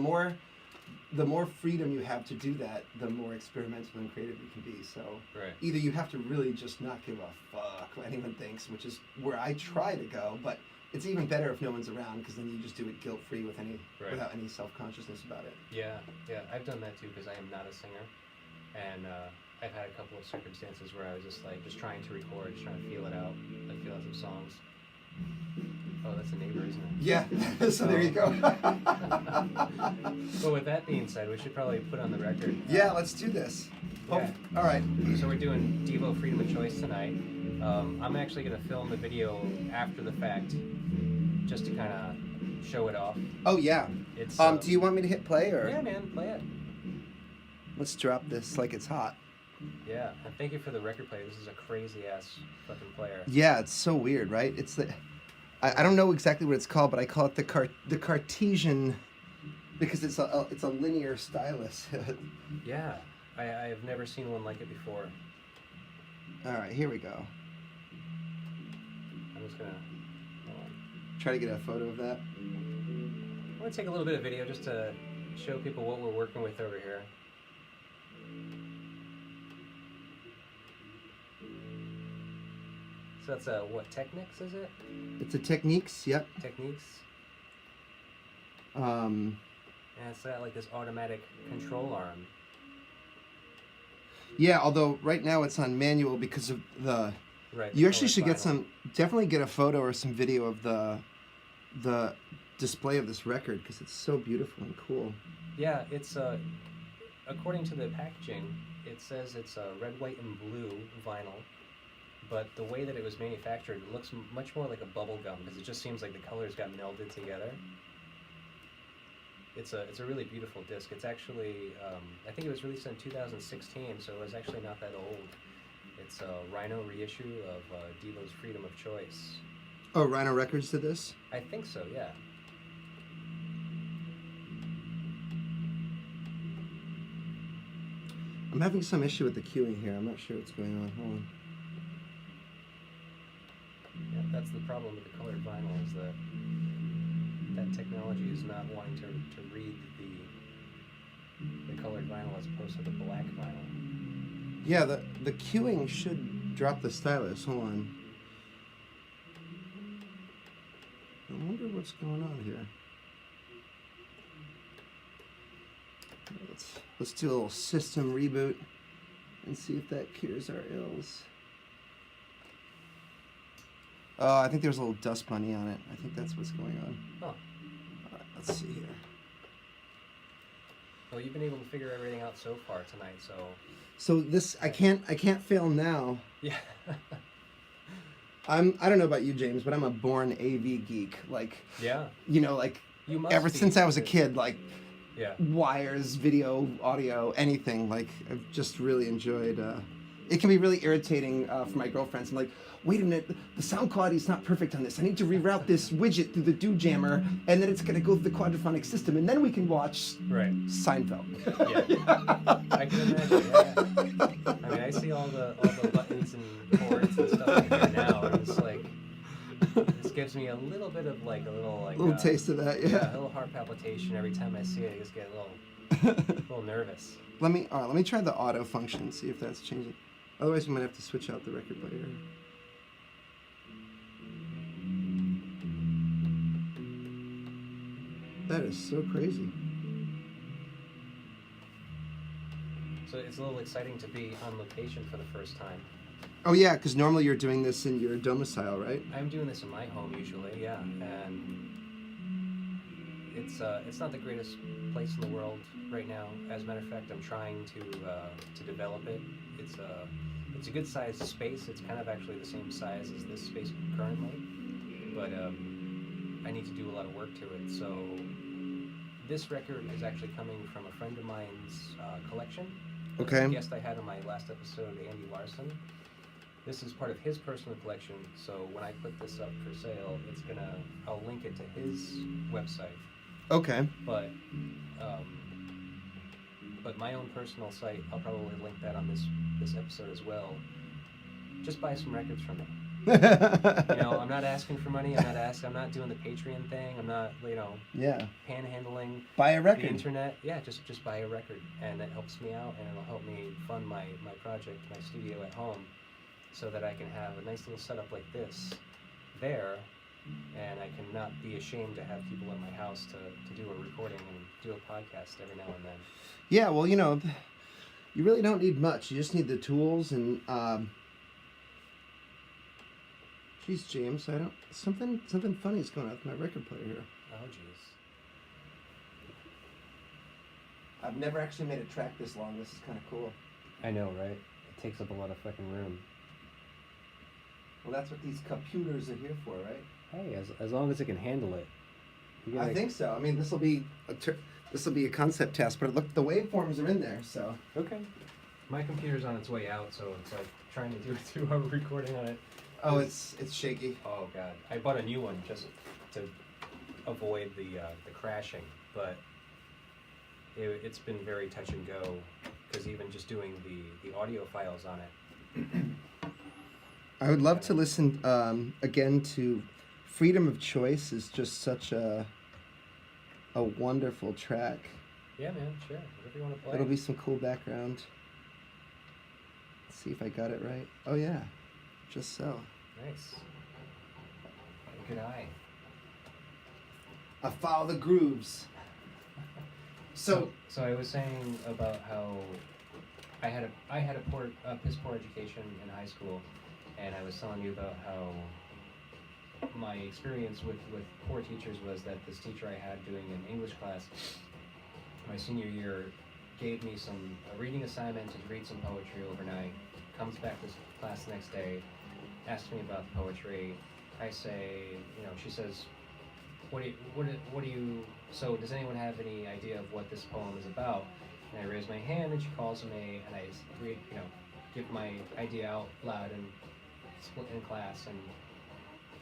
S1: more freedom you have to do that, the more experimental and creative you can be. So either you have to really just not give a fuck what anyone thinks, which is where I try to go, but it's even better if no one's around because then you just do it guilt-free without any self-consciousness about it.
S2: Yeah, I've done that too because I am not a singer, and I've had a couple of circumstances where I was just trying to record, just trying to feel it out, feel out some songs. Oh, that's a neighbor, isn't it?
S1: Yeah, so there you go.
S2: Well, with that being said, we should probably put on the record.
S1: Yeah, let's do this.
S2: Yeah.
S1: All right.
S2: So we're doing Devo Freedom of Choice tonight. I'm actually going to film the video after the fact, just to kind of show it off.
S1: Oh, yeah.
S2: It's,
S1: do you want me to hit play? Or?
S2: Yeah, man, play it.
S1: Let's drop this like it's hot.
S2: Yeah, and thank you for the record player. This is a crazy-ass fucking player.
S1: Yeah, it's so weird, right? It's the... I don't know exactly what it's called, but I call it the Cartesian because it's a linear stylus.
S2: Yeah, I have never seen one like it before.
S1: All right, here we go.
S2: I'm just gonna
S1: try to get a photo of that.
S2: I'm gonna take a little bit of video just to show people what we're working with over here. So that's what, Technics, is it?
S1: It's a Techniques, yep.
S2: Techniques.
S1: And
S2: it's got like this automatic control arm.
S1: Yeah, although right now it's on manual because of the...
S2: Right.
S1: You actually should definitely get a photo or some video of the display of this record because it's so beautiful and cool.
S2: Yeah, it's according to the packaging, it says it's a red, white, and blue vinyl. But the way that it was manufactured, it looks much more like a bubble gum because it just seems like the colors got melded together. It's a really beautiful disc. It's actually, I think it was released in 2016, so it was actually not that old. It's a Rhino reissue of Devo's Freedom of Choice.
S1: Oh, Rhino Records did this?
S2: I think so, yeah.
S1: I'm having some issue with the queuing here. I'm not sure what's going on. Hold on.
S2: Yeah, that's the problem with the colored vinyl is that technology is not wanting to read the colored vinyl as opposed to the black vinyl.
S1: Yeah, the queuing should drop the stylus. Hold on. I wonder what's going on here. Let's do a little system reboot and see if that cures our ills. Oh, I think there's a little dust bunny on it. I think that's what's going on.
S2: Oh.
S1: All right, let's see here.
S2: Well, you've been able to figure everything out so far tonight, so.
S1: So this, I can't fail now.
S2: Yeah.
S1: I don't know about you, James, but I'm a born AV geek. Like,
S2: yeah,
S1: like
S2: you must
S1: ever
S2: be,
S1: since I was a kid, like,
S2: yeah,
S1: wires, video, audio, anything. Like, I've just really enjoyed. It can be really irritating for my girlfriends. I'm like, wait a minute, the sound quality is not perfect on this. I need to reroute this widget through the do jammer, and then it's going to go through the quadraphonic system, and then we can watch Seinfeld.
S2: Yeah, I can imagine. Yeah. I mean, I see all the buttons and cords and stuff in here now, and it's like this gives me a little bit of like a little
S1: taste of that.
S2: Yeah, a little heart palpitation every time I see it. I just get a little nervous.
S1: Let me try the auto function, see if that's changing. Otherwise, we might have to switch out the record player. That is so crazy.
S2: So it's a little exciting to be on location for the first time.
S1: Oh yeah, because normally you're doing this in your domicile, right?
S2: I'm doing this in my home usually, yeah, and it's not the greatest place in the world right now. As a matter of fact, I'm trying to develop it. It's a good sized space. It's kind of actually the same size as this space currently, but I need to do a lot of work to it. So this record is actually coming from a friend of mine's collection.
S1: Okay.
S2: A guest I had on my last episode, Andy Larson. This is part of his personal collection, so when I put this up for sale, I'll link it to his website.
S1: Okay.
S2: But my own personal site, I'll probably link that on this episode as well. Just buy some records from me. I'm not asking for money. I'm not doing the Patreon thing. I'm not, panhandling.
S1: Buy a record.
S2: The internet. Yeah, just buy a record, and it helps me out, and it'll help me fund my project, my studio at home, so that I can have a nice little setup like this there, and I can not be ashamed to have people in my house to do a recording and do a podcast every now and then.
S1: Yeah, well, you really don't need much. You just need the tools and. Jeez, James, something funny is going on with my record player here.
S2: Oh, jeez.
S1: I've never actually made a track this long. This is kind of cool.
S2: I know, right? It takes up a lot of fucking room.
S1: Well, that's what these computers are here for, right?
S2: Hey, as long as it can handle it.
S1: I think so. I mean, this will be a concept test, but look, the waveforms are in there, so.
S2: Okay. My computer's on its way out, so it's like trying to do a 2-hour recording on it.
S1: Oh, it's shaky.
S2: Oh god, I bought a new one just to avoid the crashing, but it's been very touch and go, because even just doing the audio files on it.
S1: I would love to listen again to Freedom of Choice. Is just such a wonderful track.
S2: Yeah, man, sure, whatever you want to play.
S1: It'll be some cool background. Let's see if I got it right. Oh yeah, just so.
S2: Nice. Good eye.
S1: I follow the grooves. So
S2: I was saying about how I had a piss poor education in high school, and I was telling you about how my experience with poor teachers was that this teacher I had doing an English class my senior year gave me a reading assignment to read some poetry overnight. Comes back to class the next day. Asks me about the poetry. I say, she says, what do you, so does anyone have any idea of what this poem is about? And I raise my hand, and she calls me, and I read, give my idea out loud and split in class,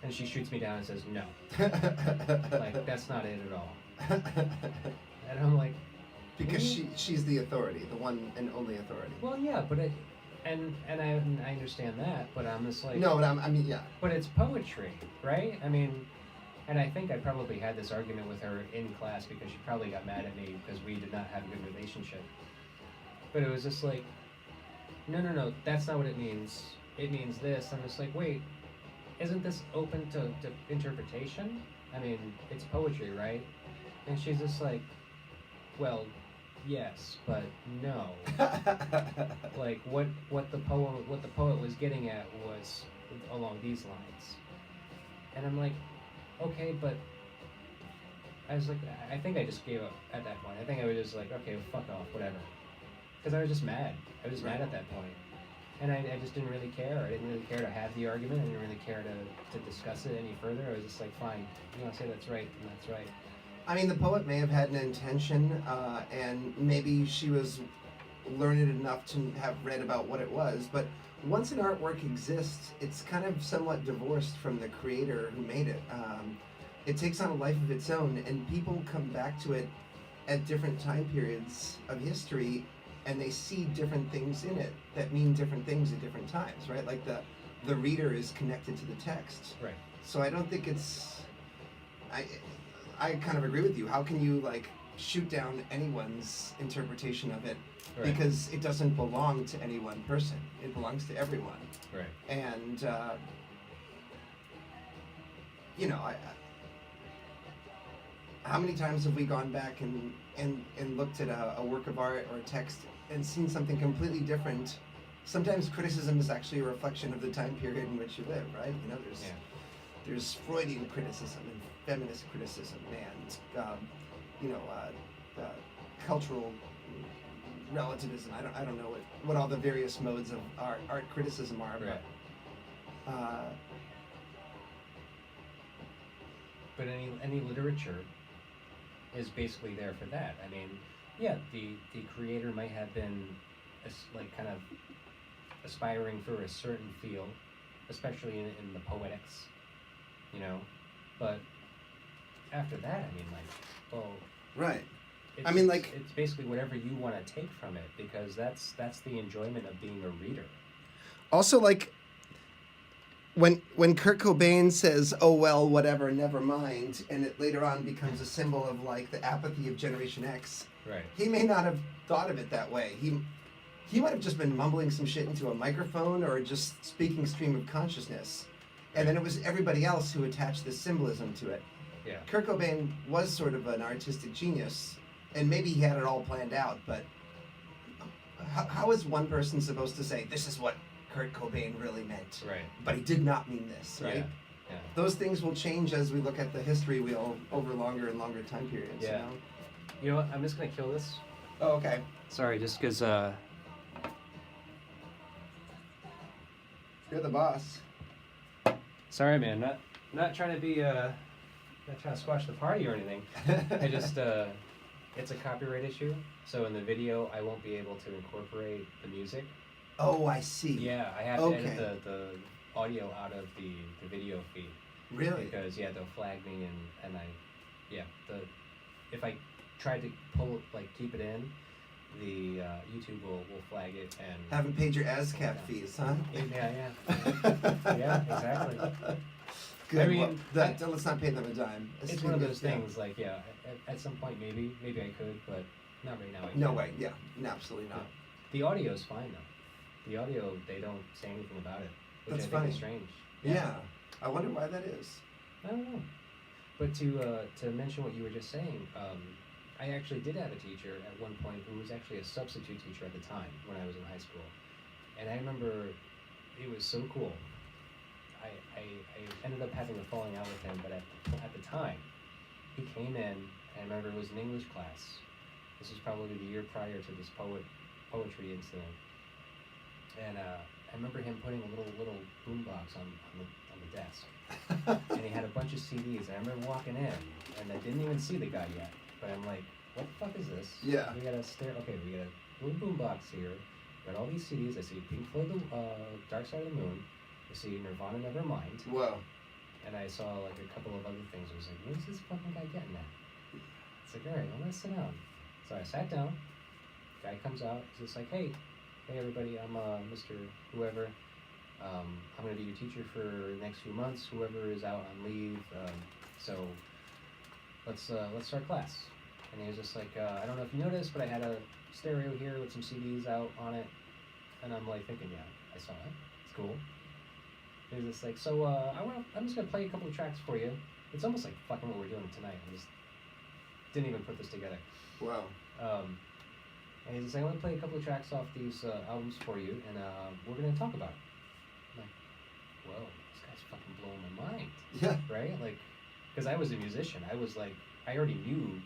S2: and she shoots me down and says, no. Like, that's not it at all. And I'm like,
S1: because she's the authority, the one and only authority.
S2: Well, yeah, but And I understand that, but I'm just like...
S1: No, but I mean, yeah.
S2: But it's poetry, right? I mean, and I think I probably had this argument with her in class because she probably got mad at me because we did not have a good relationship. But it was just like, no, that's not what it means. It means this. I'm just like, wait, isn't this open to interpretation? I mean, it's poetry, right? And she's just like, well... Yes, but no. Like what the poet was getting at was along these lines. And I'm like, okay, but I was like, I think I just gave up at that point. I think I was just like, okay, well, fuck off, whatever. Because I was just mad. I was mad at that point. And I just didn't really care. I didn't really care to have the argument. I didn't really care to discuss it any further. I was just like, fine, you know, say that's right, and that's right.
S1: I mean, the poet may have had an intention, and maybe she was learned enough to have read about what it was, but once an artwork exists, it's kind of somewhat divorced from the creator who made it. It takes on a life of its own, and people come back to it at different time periods of history, and they see different things in it that mean different things at different times, right? Like the reader is connected to the text.
S2: Right.
S1: So I don't think it's... I kind of agree with you. How can you, like, shoot down anyone's interpretation of it? Right. Because it doesn't belong to any one person. It belongs to everyone.
S2: Right.
S1: And, you know, how many times have we gone back and looked at a work of art or a text and seen something completely different? Sometimes criticism is actually a reflection of the time period in which you live, right? You know, there's Freudian criticism and feminist criticism and, you know, cultural relativism. I don't know what all the various modes of art criticism are,
S2: right. But any literature is basically there for that. I mean, yeah, the creator might have been like kind of aspiring for a certain feel, especially in the poetics, you know. But after that, I mean, like, well,
S1: right. I mean, like,
S2: it's basically whatever you want to take from it, because that's the enjoyment of being a reader.
S1: Also, like, when Kurt Cobain says, "Oh well, whatever, never mind," and it later on becomes a symbol of like the apathy of Generation X.
S2: Right.
S1: He may not have thought of it that way. He might have just been mumbling some shit into a microphone or just speaking stream of consciousness, and then it was everybody else who attached this symbolism to it.
S2: Yeah.
S1: Kurt Cobain was sort of an artistic genius, and maybe he had it all planned out, but how is one person supposed to say, this is what Kurt Cobain really meant?
S2: Right.
S1: But he did not mean this, right?
S2: Yeah.
S1: Those things will change as we look at the history wheel over longer and longer time periods,
S2: yeah.
S1: you know?
S2: You know what? I'm just going to kill this.
S1: Oh, okay.
S2: Sorry, just because...
S1: You're the boss.
S2: Sorry, man. Not trying to be... not trying to squash the party or anything. I just... it's a copyright issue, so in the video I won't be able to incorporate the music.
S1: Oh, I see.
S2: Yeah, I have to edit the audio out of the video feed.
S1: Really?
S2: Because they'll flag me and if I try to keep it in, the YouTube will flag it and
S1: haven't paid your ASCAP fees, huh?
S2: Yeah. Yeah, exactly.
S1: Good. I mean, let's not pay them a dime.
S2: It's one of those things. Like, at some point maybe I could, but not right now.
S1: No way. Yeah, absolutely not.
S2: The audio's fine though. The audio, they don't say anything about it, which
S1: That's
S2: I think
S1: funny.
S2: is strange.
S1: Yeah, I wonder why that is.
S2: I don't know. But to mention what you were just saying, I actually did have a teacher at one point who was actually a substitute teacher at the time when I was in high school, and I remember it was so cool. I ended up having a falling out with him, but at the time, he came in, and I remember it was an English class. This was probably the year prior to this poetry incident, and I remember him putting a little boombox on the desk, and he had a bunch of CDs. And I remember walking in, and I didn't even see the guy yet, but I'm like, what the fuck is this?
S1: Yeah.
S2: We got a little boombox here. Got all these CDs. I see Pink Floyd, Dark Side of the Moon. I see Nirvana, Nevermind.
S1: Whoa. And
S2: I saw like a couple of other things. I was like, what is this fucking guy getting at? It's like, all right, I'm gonna sit down. So I sat down. Guy comes out. He's just like, hey everybody, I'm Mr. Whoever. I'm gonna be your teacher for the next few months. Whoever is out on leave. So let's start class. And he was just like, I don't know if you noticed, but I had a stereo here with some CDs out on it. And I'm like thinking, yeah, I saw it. It's cool. He was just like, so I'm just gonna play a couple of tracks for you. It's almost like fucking what we're doing tonight. I just didn't even put this together.
S1: Wow.
S2: And he's just like, I'm gonna play a couple of tracks off these albums for you, and we're gonna talk about it. I'm like, whoa, this guy's fucking blowing my mind.
S1: Yeah.
S2: Right? Like, because I was a musician. I was like, I already knew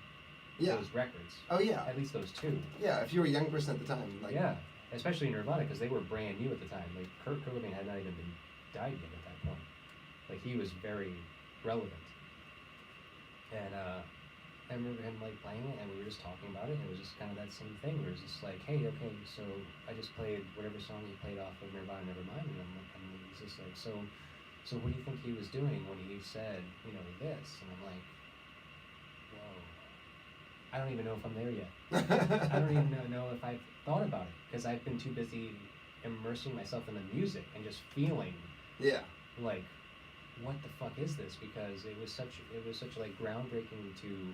S2: those records.
S1: Oh yeah.
S2: At least those two.
S1: Yeah, if you were a young person at the time, like.
S2: Yeah. especially Nirvana, because they were brand new at the time. Like Kurt Cobain had not even been died yet at that point. Like he was very relevant. And I remember him like playing it, and we were just talking about it, and it was just kind of that same thing. Where it was just like, hey, okay, so I just played whatever song he played off of Nirvana, Nevermind, and he was just like, so what do you think he was doing when he said, you know, this? And I'm like, whoa, I don't even know if I'm there yet. I don't even know if I've thought about it, because I've been too busy immersing myself in the music and just feeling, like, what the fuck is this? Because it was such like groundbreaking to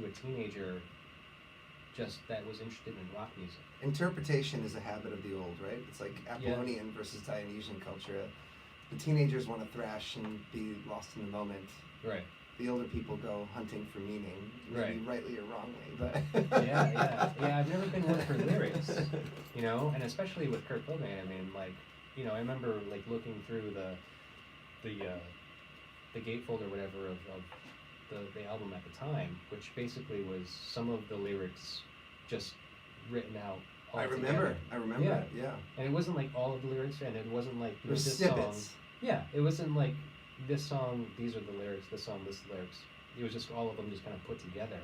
S2: a teenager just that was interested in rock music.
S1: Interpretation is a habit of the old, right? It's like Apollonian versus Dionysian culture. The teenagers want to thrash and be lost in the moment.
S2: Right.
S1: The older people go hunting for meaning, maybe rightly or wrongly, but
S2: yeah. I've never been one for lyrics, you know, and especially with Kurt Cobain. I mean, like, you know, I remember like looking through the gatefold or whatever of the album at the time, which basically was some of the lyrics just written out.
S1: I remember it, yeah.
S2: And it wasn't like all of the lyrics, and it wasn't like, you know, this
S1: snippets.
S2: song. Yeah, it wasn't like this song, these are the lyrics, this song, this is the lyrics. It was just all of them just kind of put together.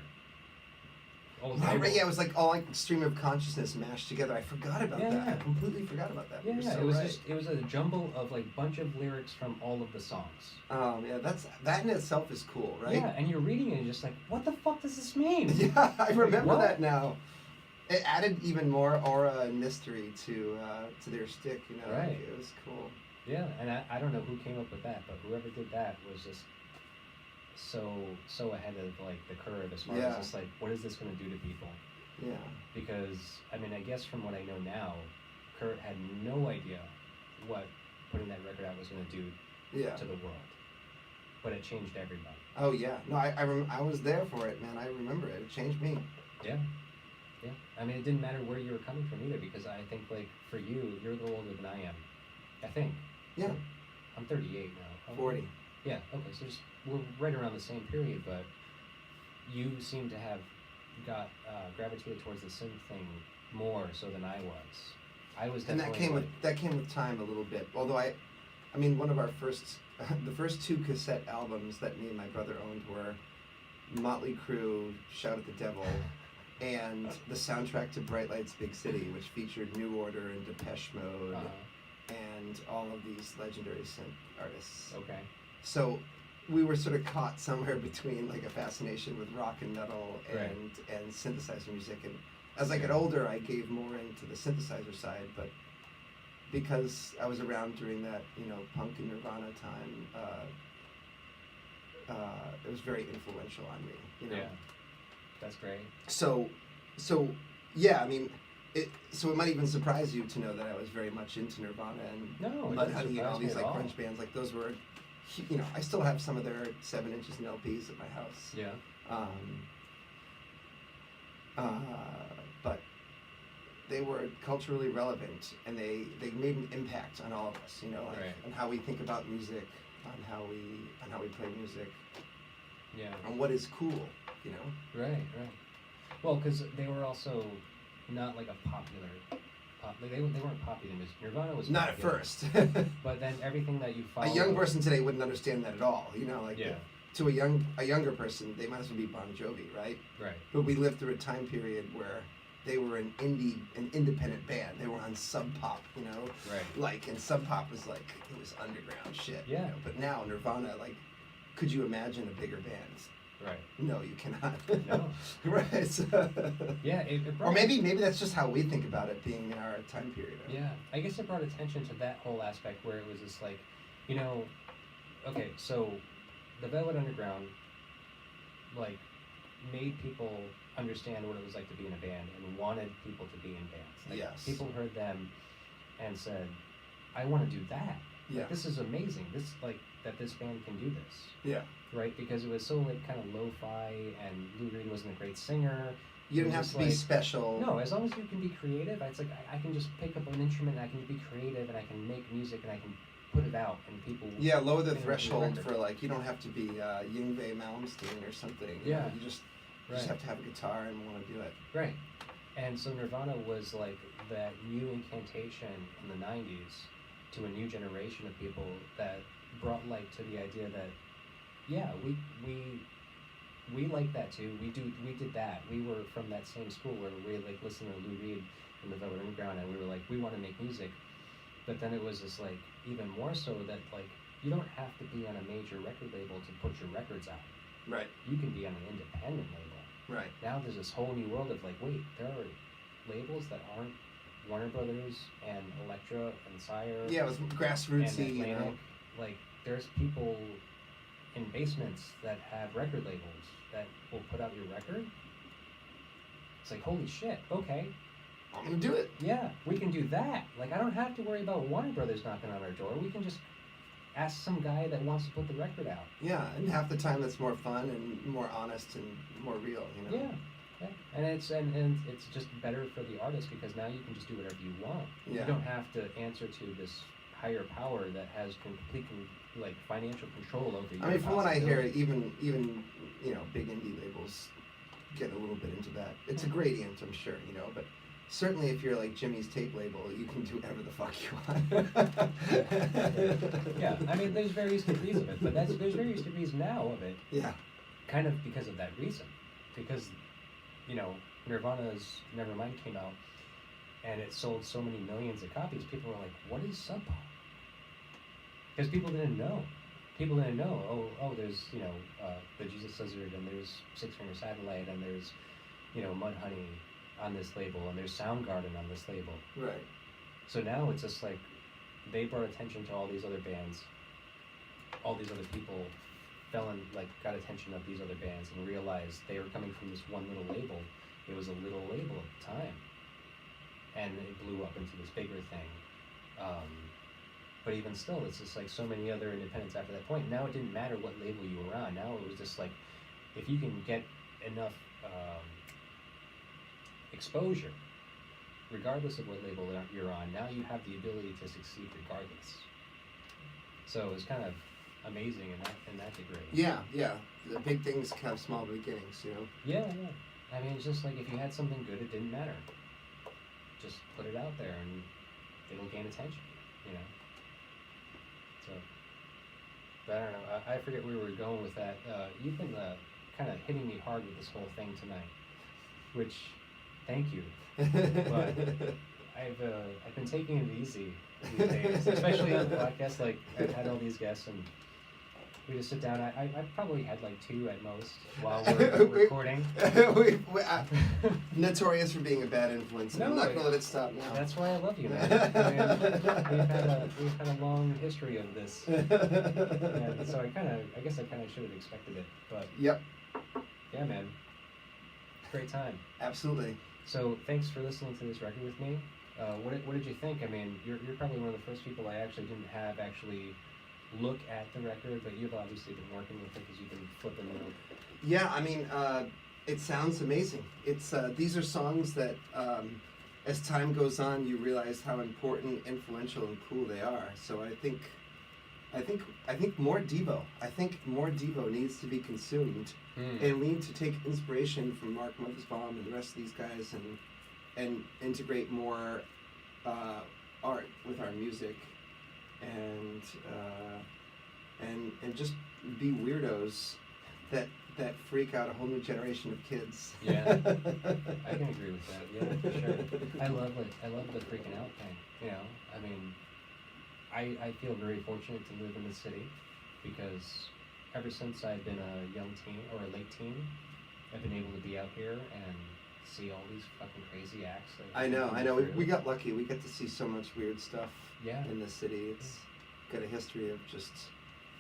S1: Right, yeah, it was like all like stream of consciousness mashed together. I forgot about that. I completely forgot about that.
S2: Yeah, so it was a jumble of like bunch of lyrics from all of the songs.
S1: Yeah, that in itself is cool, right?
S2: Yeah, and you're reading it and you're just like, what the fuck does this mean?
S1: Yeah, I remember that now. It added even more aura and mystery to their stick, you know.
S2: Right.
S1: Like, it was cool.
S2: Yeah, and I don't know who came up with that, but whoever did that was just so ahead of like the curve as far as just like, what is this going to do to people?
S1: Yeah.
S2: Because I mean, I guess from what I know now, Kurt had no idea what putting that record out was going to do to the world, but it changed everybody.
S1: Oh yeah, no, I was there for it, man. I remember it. It changed me.
S2: Yeah. I mean, it didn't matter where you were coming from either, because I think like for you, you're a little older than I am. I think.
S1: Yeah.
S2: I'm 38 now.
S1: 40.
S2: Yeah. Okay. So we're right around the same period, but you seem to have gravitated towards the synth thing more so than I was. I was definitely.
S1: And that came with time a little bit. Although I mean, one of our the first two cassette albums that me and my brother owned were Motley Crue, Shout at the Devil, and the soundtrack to Bright Lights, Big City, which featured New Order and Depeche Mode and all of these legendary synth artists.
S2: Okay.
S1: So we were sort of caught somewhere between like a fascination with rock and metal and synthesizer music. And as I got older, I gave more into the synthesizer side, but because I was around during that, you know, punk and Nirvana time, it was very influential on me, you know.
S2: Yeah. That's great.
S1: So yeah, I mean, it might even surprise you to know that I was very much into Nirvana and Mudhoney and all these like grunge bands. Like those were, you know, I still have some of their 7 inches and LPs at my house.
S2: Yeah.
S1: But they were culturally relevant, and they made an impact on all of us. You know, like on how we think about music, on how we play music.
S2: Yeah.
S1: On what is cool. You know.
S2: Right. Well, because they were also not like a popular. They weren't popular music. Nirvana was
S1: not
S2: popular,
S1: at first.
S2: But then everything that you follow.
S1: A young person today wouldn't understand that at all. You know, like to a younger person, they might as well be Bon Jovi, right?
S2: Right.
S1: But we lived through a time period where they were an independent band. They were on Sub Pop, you know.
S2: Right.
S1: Like, and Sub Pop was like, it was underground shit.
S2: Yeah.
S1: You know? But now Nirvana, like, could you imagine a bigger band?
S2: Right.
S1: No, you cannot.
S2: No.
S1: Right. So
S2: yeah.
S1: Or maybe that's just how we think about it being in our time period.
S2: Yeah. I guess it brought attention to that whole aspect where it was just like, you know, okay, so the Velvet Underground, like, made people understand what it was like to be in a band and wanted people to be in bands. Like,
S1: yes.
S2: People heard them and said, I want to do that.
S1: Yeah.
S2: Like, this is amazing. This, like, that this band can do this.
S1: Yeah.
S2: Right? Because it was so, like, kind of lo-fi, and Lou Reed wasn't a great singer.
S1: You didn't have to be special.
S2: No, as long as you can be creative, it's like, I can just pick up an instrument, and I can be creative, and I can make music, and I can put it out, and people...
S1: Yeah, lower the threshold for, like, you don't have to be Yngwie Malmsteen or something.
S2: Yeah.
S1: You just have to have a guitar and want to do it.
S2: Right. And so Nirvana was, like, that new incantation in the 90s to a new generation of people that brought light to the idea that, yeah, we like that too. We did that. We were from that same school where we like listened to Lou Reed and the Velvet Underground, and we were like, we want to make music. But then it was just like even more so that like you don't have to be on a major record label to put your records out.
S1: Right.
S2: You can be on an independent label.
S1: Right.
S2: Now there's this whole new world of like, wait, there are labels that aren't Warner Brothers and Elektra and Sire.
S1: Yeah, it was grassrootsy,
S2: and Atlantic.
S1: you know.
S2: Like there's people in basements that have record labels that will put out your record. It's like, holy shit, okay.
S1: I'm gonna do it.
S2: Yeah, we can do that. Like, I don't have to worry about Warner Brothers knocking on our door. We can just ask some guy that wants to put the record out.
S1: Yeah, and half the time that's more fun and more honest and more real, you know.
S2: Yeah, and it's just better for the artist because now you can just do whatever you want.
S1: Yeah.
S2: You don't have to answer to this higher power that has complete like financial control over you.
S1: I mean, from what I hear, even you know, big indie labels get a little bit into that. It's a gradient, I'm sure, you know, but certainly if you're like Jimmy's tape label, you can do whatever the fuck you want.
S2: Yeah, I mean, there's various degrees of it, but there's various degrees now of it.
S1: Yeah.
S2: Kind of because of that reason. Because, you know, Nirvana's Nevermind came out, and it sold so many millions of copies, people were like, what is Sub Pop? Because people didn't know. People didn't know, oh, there's, you know, the Jesus Lizard, and there's Six Finger Satellite, and there's, you know, Mudhoney on this label, and there's Soundgarden on this label.
S1: Right.
S2: So now it's just like, they brought attention to all these other bands. All these other people got attention of these other bands and realized they were coming from this one little label. It was a little label at the time. And it blew up into this bigger thing. But even still, it's just like so many other independents after that point. Now it didn't matter what label you were on. Now it was just like, if you can get enough exposure, regardless of what label you're on, now you have the ability to succeed regardless. So it's kind of amazing in that degree.
S1: Yeah. The big things have small beginnings, you know.
S2: Yeah. I mean, it's just like if you had something good, it didn't matter. Just put it out there and it'll gain attention, you know. So, but I don't know. I forget where we were going with that. You've been kind of hitting me hard with this whole thing tonight, which, thank you. But I've been taking it easy these days, especially on the podcast. Like I've had all these guests and we just sit down. I've probably had like 2 at most while we're recording.
S1: Notorious for being a bad influence. No, I'm not gonna let it stop now.
S2: That's why I love you, man. I mean, we've had a long history of this. And so I guess I kind of should have expected it. But
S1: yep.
S2: Yeah, man. Great time.
S1: Absolutely.
S2: So thanks for listening to this record with me. What did you think? I mean, you're probably one of the first people I actually didn't have look at the record, but you've obviously been working with it because you've been flipping them.
S1: Yeah, I mean, it sounds amazing. It's these are songs that, as time goes on, you realize how important, influential, and cool they are. So I think more Devo. I think more Devo needs to be consumed, and we need to take inspiration from Mark Mothersbaum and the rest of these guys, and integrate more art with our music. And just be weirdos that freak out a whole new generation of kids.
S2: Yeah, I can agree with that. Yeah, for sure. I love the freaking out thing. You know, I mean, I feel very fortunate to live in the city because ever since I've been a young teen or a late teen, I've been able to be out here and see all these fucking crazy acts.
S1: I know. We got lucky. We get to see so much weird stuff.
S2: Yeah.
S1: In the city. It's got a history of just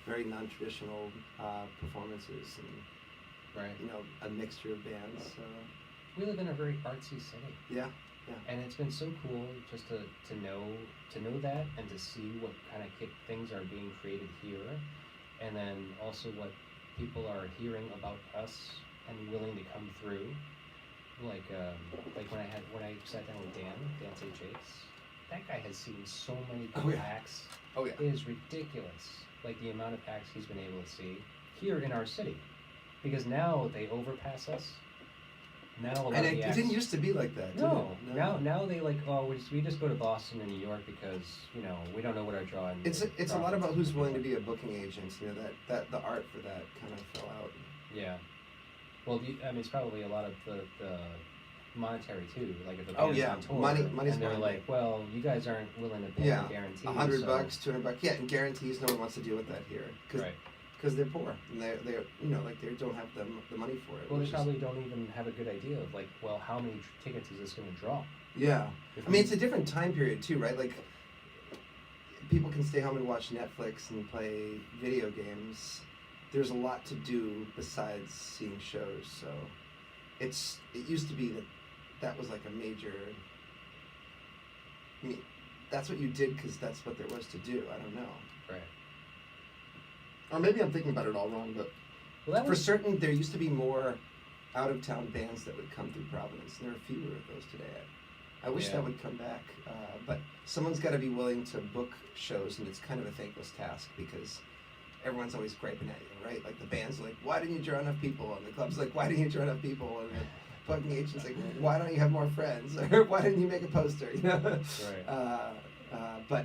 S1: very non-traditional performances and
S2: right.
S1: You know, a mixture of bands.
S2: We live in a very artsy city.
S1: Yeah.
S2: And it's been so cool just to know that and to see what kind of things are being created here, and then also what people are hearing about us and willing to come through. Like when I sat down with Dan St. Jakes, that guy has seen so many cool acts.
S1: Oh yeah.
S2: It is ridiculous. Like the amount of acts he's been able to see here in our city. Because now they overpass us. Now a lot
S1: and
S2: of the
S1: it
S2: acts,
S1: didn't used to be like that. Did
S2: no,
S1: it? No.
S2: now they like, oh, we just go to Boston and New York because we don't know what our draw.
S1: It's a lot about who's willing to be a booking agent. That the art for that kind of fell out.
S2: Yeah. Well, I mean, it's probably a lot of the monetary too. Like if a
S1: Oh
S2: band's
S1: yeah,
S2: on tour,
S1: money's
S2: and they're
S1: money.
S2: like, well, you guys aren't willing to pay a guarantee.
S1: $100, $200. Yeah, and guarantees. No one wants to deal with that here.
S2: Right.
S1: Because they're poor and they don't have the money for it.
S2: Well, they probably don't even have a good idea of like, well, how many tickets is this going to draw?
S1: Yeah, I mean it's a different time period too, right? Like people can stay home and watch Netflix and play video games. There's a lot to do besides seeing shows. So it used to be that was like a major. I mean, that's what you did because that's what there was to do. I don't know.
S2: Right.
S1: Or maybe I'm thinking about it all wrong, but for certain, there used to be more out-of-town bands that would come through Providence, and there are fewer of those today. I wish that would come back, but someone's got to be willing to book shows, and it's kind of a thankless task because everyone's always griping at you, right? Like the band's like, why didn't you draw enough people? And the club's like, why didn't you draw enough people? And the booking agent's like, why don't you have more friends? Or why didn't you make a poster?
S2: Right.
S1: But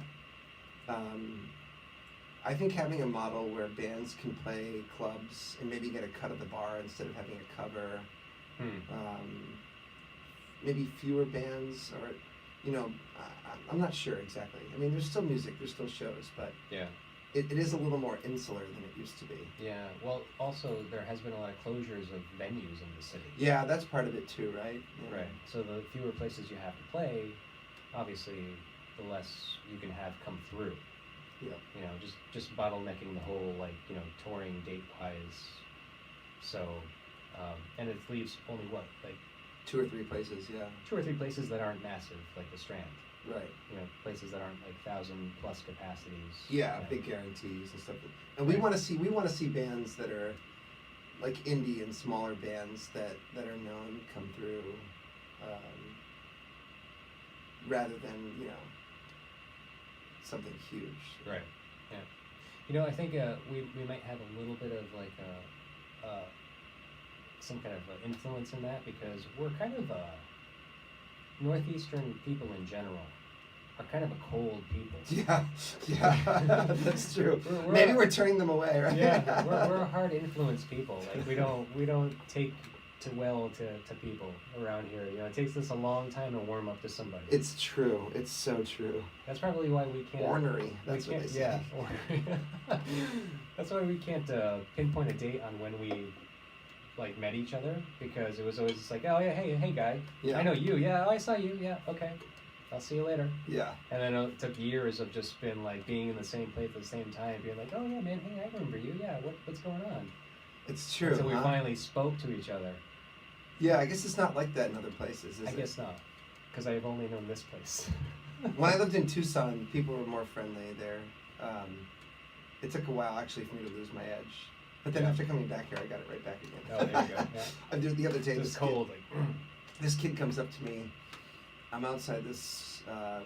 S1: I think having a model where bands can play clubs and maybe get a cut of the bar instead of having a cover, maybe fewer bands, or I'm not sure exactly. I mean, there's still music, there's still shows, but
S2: yeah,
S1: it is a little more insular than it used to be.
S2: Yeah. Well, also there has been a lot of closures of venues in the city.
S1: Yeah, that's part of it too, right? Yeah.
S2: Right. So the fewer places you have to play, obviously, the less you can have come through.
S1: Yeah.
S2: Just bottlenecking the whole touring date wise. So, and it leaves only what, like
S1: 2 or 3 places, yeah.
S2: 2 or 3 places that aren't massive, like the Strand.
S1: Right.
S2: Places that aren't like 1,000+ capacities.
S1: Yeah, big guarantees and stuff. And we want to see bands that are like indie and smaller bands that are known come through, rather than something huge.
S2: Right. Yeah. I think we might have a little bit of like some kind of influence in that because we're kind of Northeastern people in general are kind of a cold people.
S1: Yeah, that's true. Maybe we're turning them away, right?
S2: Yeah, we're a hard influence people. Like we don't take too well to people around here. It takes us a long time to warm up to somebody.
S1: It's true. It's so true.
S2: That's probably why we can't.
S1: Ornery. That's what they say.
S2: Yeah, ornery. That's why we can't pinpoint a date on when we met each other, because it was always just like, oh yeah, hey guy, yeah. I know you, yeah, I saw you, yeah, okay, I'll see you later.
S1: Yeah.
S2: And then it took years of just being in the same place at the same time, being like, oh yeah, man, hey, I remember you, yeah, what's going on?
S1: It's true.
S2: Until we finally spoke to each other.
S1: Yeah, I guess it's not like that in other places, is it?
S2: I guess not, because I've only known this place.
S1: When I lived in Tucson, people were more friendly there. It took a while actually for me to lose my edge. But then after coming back here, I got it right back again.
S2: Oh, there you go. Yeah.
S1: The other day,
S2: it's cold.
S1: This kid comes up to me. I'm outside this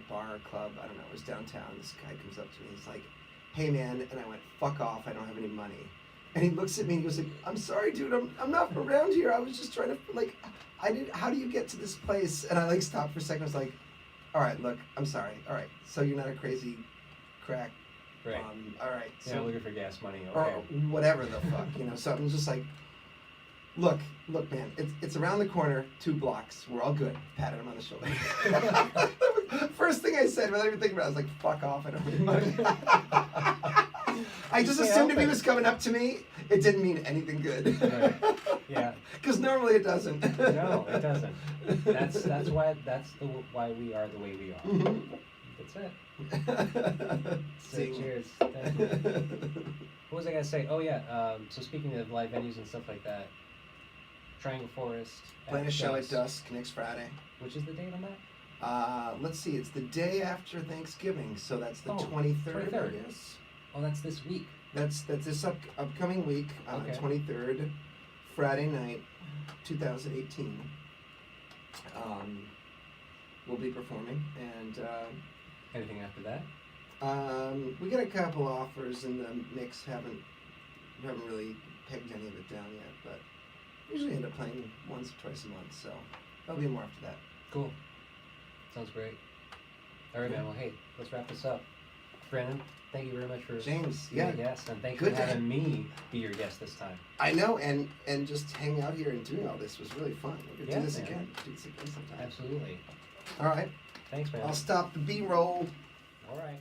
S1: bar or club. I don't know. It was downtown. This guy comes up to me. He's like, "Hey, man," and I went, "Fuck off! I don't have any money." And he looks at me and he goes like, "I'm sorry, dude. I'm not from around here. I was just trying to how do you get to this place?" And I stopped for a second. I was like, "All right, look, I'm sorry. All right, so you're not a crazy crack."
S2: Right.
S1: All right.
S2: So yeah, looking for gas money. Okay.
S1: Or whatever the fuck, So I'm just like, look, man, it's around the corner, 2 blocks. We're all good. Patted him on the shoulder. First thing I said, without even thinking about it, I was like, fuck off. I don't have any money. I just assumed if he was coming up to me, it didn't mean anything good.
S2: Right. Yeah.
S1: Because normally it doesn't.
S2: No, it doesn't. That's why we are the way we are.
S1: Mm-hmm.
S2: That's it. So cheers. Thank you. What was I gonna say? Oh yeah. So speaking of live venues and stuff like that, Triangle Forest.
S1: Playing a show at dusk next Friday.
S2: Which is the date on that?
S1: Let's see. It's the day after Thanksgiving, so that's the
S2: 23rd.
S1: I guess.
S2: Oh, that's this week.
S1: That's this upcoming week.
S2: Okay.
S1: 23rd, Friday night, 2018. We'll be performing, and
S2: anything after that?
S1: We got a couple offers in the mix. Haven't really pegged any of it down yet, but Usually end up playing once or twice a month, so there'll be more after that.
S2: Cool. Sounds great. All right, man. Well, hey, let's wrap this up. Brandon, thank you very much for
S1: James.
S2: being
S1: Yeah,
S2: a guest, and thank you
S1: good
S2: for having me be your guest this time.
S1: I know, and just hanging out here and doing all this was really fun. We're gonna
S2: Yeah,
S1: do this
S2: man.
S1: again. Do this again sometime.
S2: Absolutely.
S1: All right.
S2: Thanks, man.
S1: I'll stop the B-roll.
S2: All right.